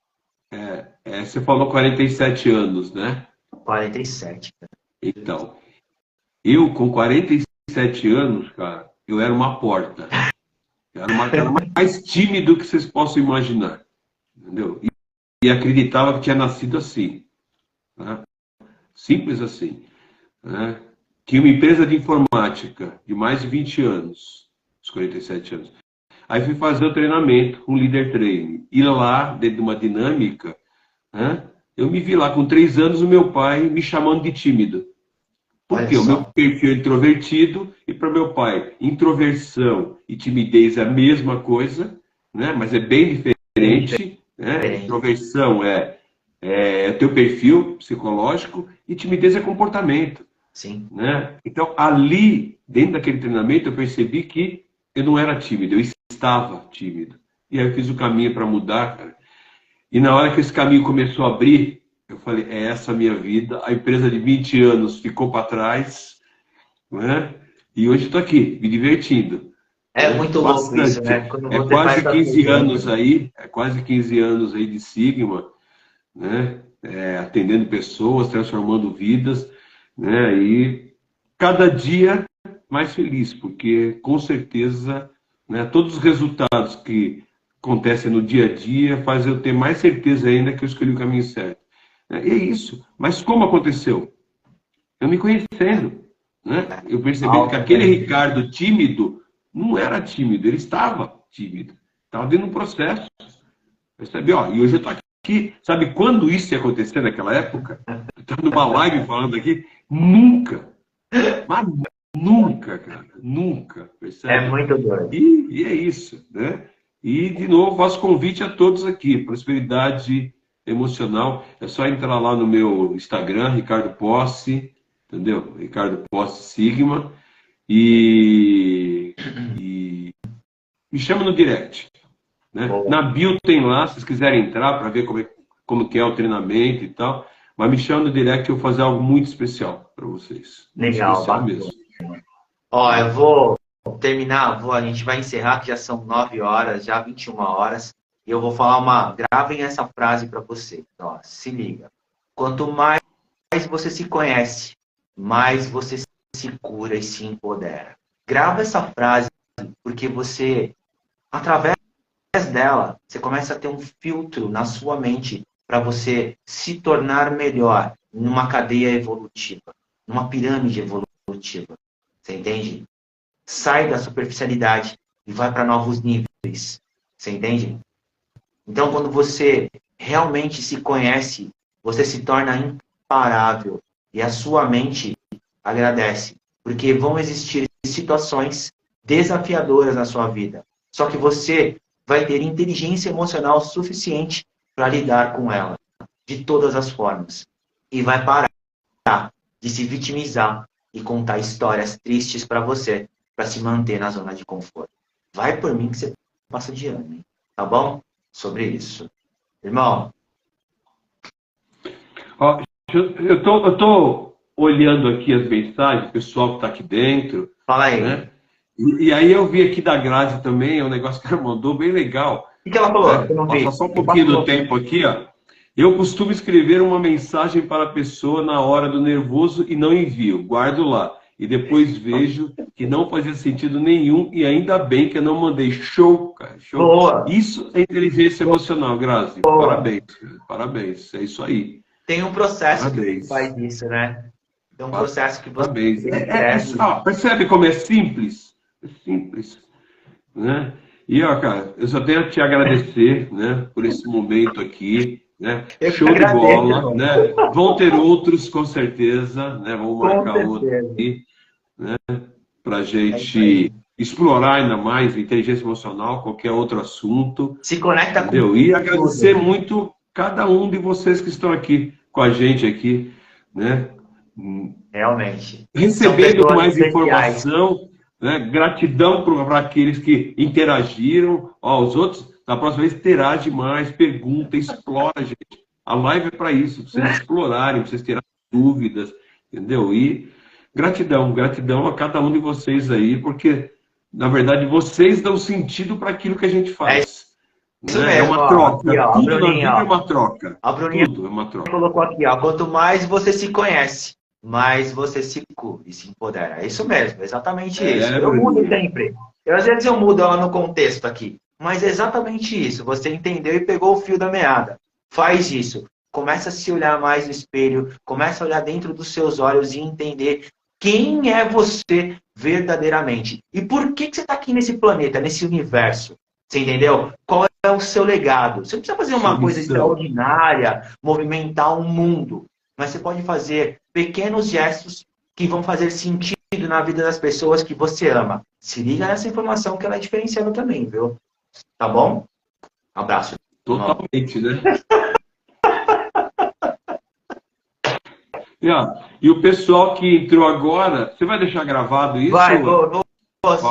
Você falou 47 anos, né? 47. Então, eu com 47 anos, cara, eu era uma porta. Eu era uma cara mais tímido que vocês possam imaginar. Entendeu? E acreditava que tinha nascido assim. Né? Simples assim. Né? Tinha uma empresa de informática de mais de 20 anos, os 47 anos. Aí fui fazer o treinamento, um líder training. E lá, dentro de uma dinâmica, né, eu me vi lá com 3 anos, o meu pai me chamando de tímido. Porque o meu perfil é introvertido e para meu pai, introversão e timidez é a mesma coisa, né, mas é bem diferente. né? Introversão é teu perfil psicológico e timidez é comportamento. Sim. Né? Então, ali, dentro daquele treinamento, eu percebi que eu não era tímido, eu estava tímido. E aí eu fiz o caminho para mudar, cara. E na hora que esse caminho começou a abrir, eu falei, é essa a minha vida. A empresa de 20 anos ficou para trás, né? E hoje estou aqui, me divertindo. É muito louco Bastante. isso, né? Quando É você quase faz 15 anos aí, é quase 15 anos aí de Sigma, né? Atendendo pessoas, transformando vidas, né? E cada dia mais feliz, porque com certeza, né, todos os resultados que acontecem no dia a dia fazem eu ter mais certeza ainda que eu escolhi o caminho certo. E é isso. Mas como aconteceu? Eu me conhecendo, né? Eu percebendo que aquele Ricardo tímido não era tímido, ele estava tímido. Estava dentro de um processo. Percebe? Ó, e hoje eu estou aqui. Sabe quando isso ia acontecer naquela época? Eu estava numa live falando aqui. Nunca. Mas nunca, cara. Nunca. Percebe? É muito doido. E é isso, né? E, de novo, faço convite a todos aqui. Prosperidade emocional. É só entrar lá no meu Instagram, Ricardo Posse, entendeu? Ricardo Posse Sigma. E me chama no direct. Né? Na bio tem lá, se vocês quiserem entrar para ver como que é o treinamento e tal. Mas me chama no direct que eu vou fazer algo muito especial para vocês. Muito Legal, especial bacana. mesmo. Ó, eu vou terminar, a gente vai encerrar, que já são 9 horas, já 21 horas. E eu vou falar gravem essa frase para você. Ó, se liga. Quanto mais você se conhece, mais você se cura e se empodera. Grava essa frase, porque você, através dela, você começa a ter um filtro na sua mente para você se tornar melhor numa cadeia evolutiva, numa pirâmide evolutiva. Você entende? Sai da superficialidade e vai para novos níveis. Você entende? Então, quando você realmente se conhece, você se torna imparável e a sua mente agradece, porque vão existir situações desafiadoras na sua vida. Só que você vai ter inteligência emocional suficiente para lidar com ela, de todas as formas. E vai parar de se vitimizar e contar histórias tristes para você, para se manter na zona de conforto. Vai por mim que você passa de ano, hein? Tá bom? Sobre isso. Irmão. Ó, eu tô olhando aqui as mensagens, o pessoal que está aqui dentro. Fala aí. Né? E aí eu vi aqui da Grazi também, um negócio que ela mandou bem legal. O que ela falou? Né? Passa só um pouquinho do tempo aqui, ó. Eu costumo escrever uma mensagem para a pessoa na hora do nervoso e não envio, guardo lá. E depois vejo que não fazia sentido nenhum e ainda bem que eu não mandei. Show, cara. Show. Boa. Isso é inteligência emocional, Grazi. Boa. Parabéns. Parabéns. É isso aí. Tem um processo Parabéns. que faz isso, né? Tem um processo que você... Parabéns. Percebe como é simples? É simples. Né? E, ó, cara, eu só tenho a te agradecer, né, por esse momento aqui. Né? Show de bola, né? Vão ter outros com certeza, né? Vamos marcar outro aqui, né? Para a gente explorar ainda mais inteligência emocional, qualquer outro assunto. Se conecta entendeu? com e agradecer muito cada um de vocês que estão aqui com a gente aqui, né? Realmente. Recebendo mais informação, né? Gratidão para aqueles que interagiram. Ó, os outros na próxima vez, interage mais, pergunta, explora, gente. A live é para isso, para vocês explorarem, para vocês terem dúvidas, entendeu? E gratidão a cada um de vocês aí, porque, na verdade, vocês dão sentido para aquilo que a gente faz. Isso mesmo, é uma troca. Aqui, ó, tudo na vida é uma troca. A Bruninha tudo é uma troca. Colocou aqui, ó, quanto mais você se conhece, mais você se cura e se empodera. É isso mesmo, exatamente isso. Eu mudo sempre. Às vezes eu mudo ela no contexto aqui. Mas é exatamente isso. Você entendeu e pegou o fio da meada. Faz isso. Começa a se olhar mais no espelho. Começa a olhar dentro dos seus olhos e entender quem é você verdadeiramente. E por que você está aqui nesse planeta, nesse universo. Você entendeu? Qual é o seu legado? Você não precisa fazer uma coisa extraordinária, movimentar um mundo. Mas você pode fazer pequenos gestos que vão fazer sentido na vida das pessoas que você ama. Se liga nessa informação que ela é diferenciada também, viu? Tá bom? Abraço. Totalmente, né? E o pessoal que entrou agora, você vai deixar gravado isso? Vai,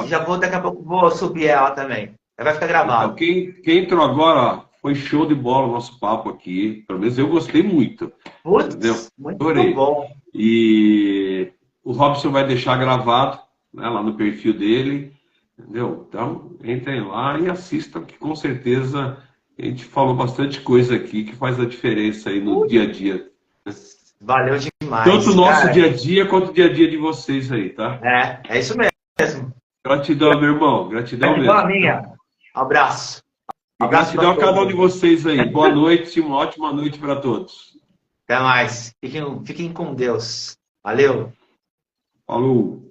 já vou, daqui a pouco vou subir ela também. Vai ficar gravado. Então, quem entrou agora, ó, foi show de bola o nosso papo aqui. Pelo menos eu gostei muito. Putz, muito Adorei. bom. E o Robson vai deixar gravado, né, lá no perfil dele. Entendeu? Então, entrem lá e assistam, que com certeza a gente falou bastante coisa aqui que faz a diferença aí no dia a dia. Valeu demais. Tanto o nosso cara. dia a dia quanto o dia a dia de vocês aí, tá? É isso mesmo. Gratidão, meu irmão. Gratidão Gratidão a mesmo. minha. Abraço. E gratidão a cada um de vocês aí. Boa noite, uma ótima noite para todos. Até mais. Fiquem com Deus. Valeu. Falou.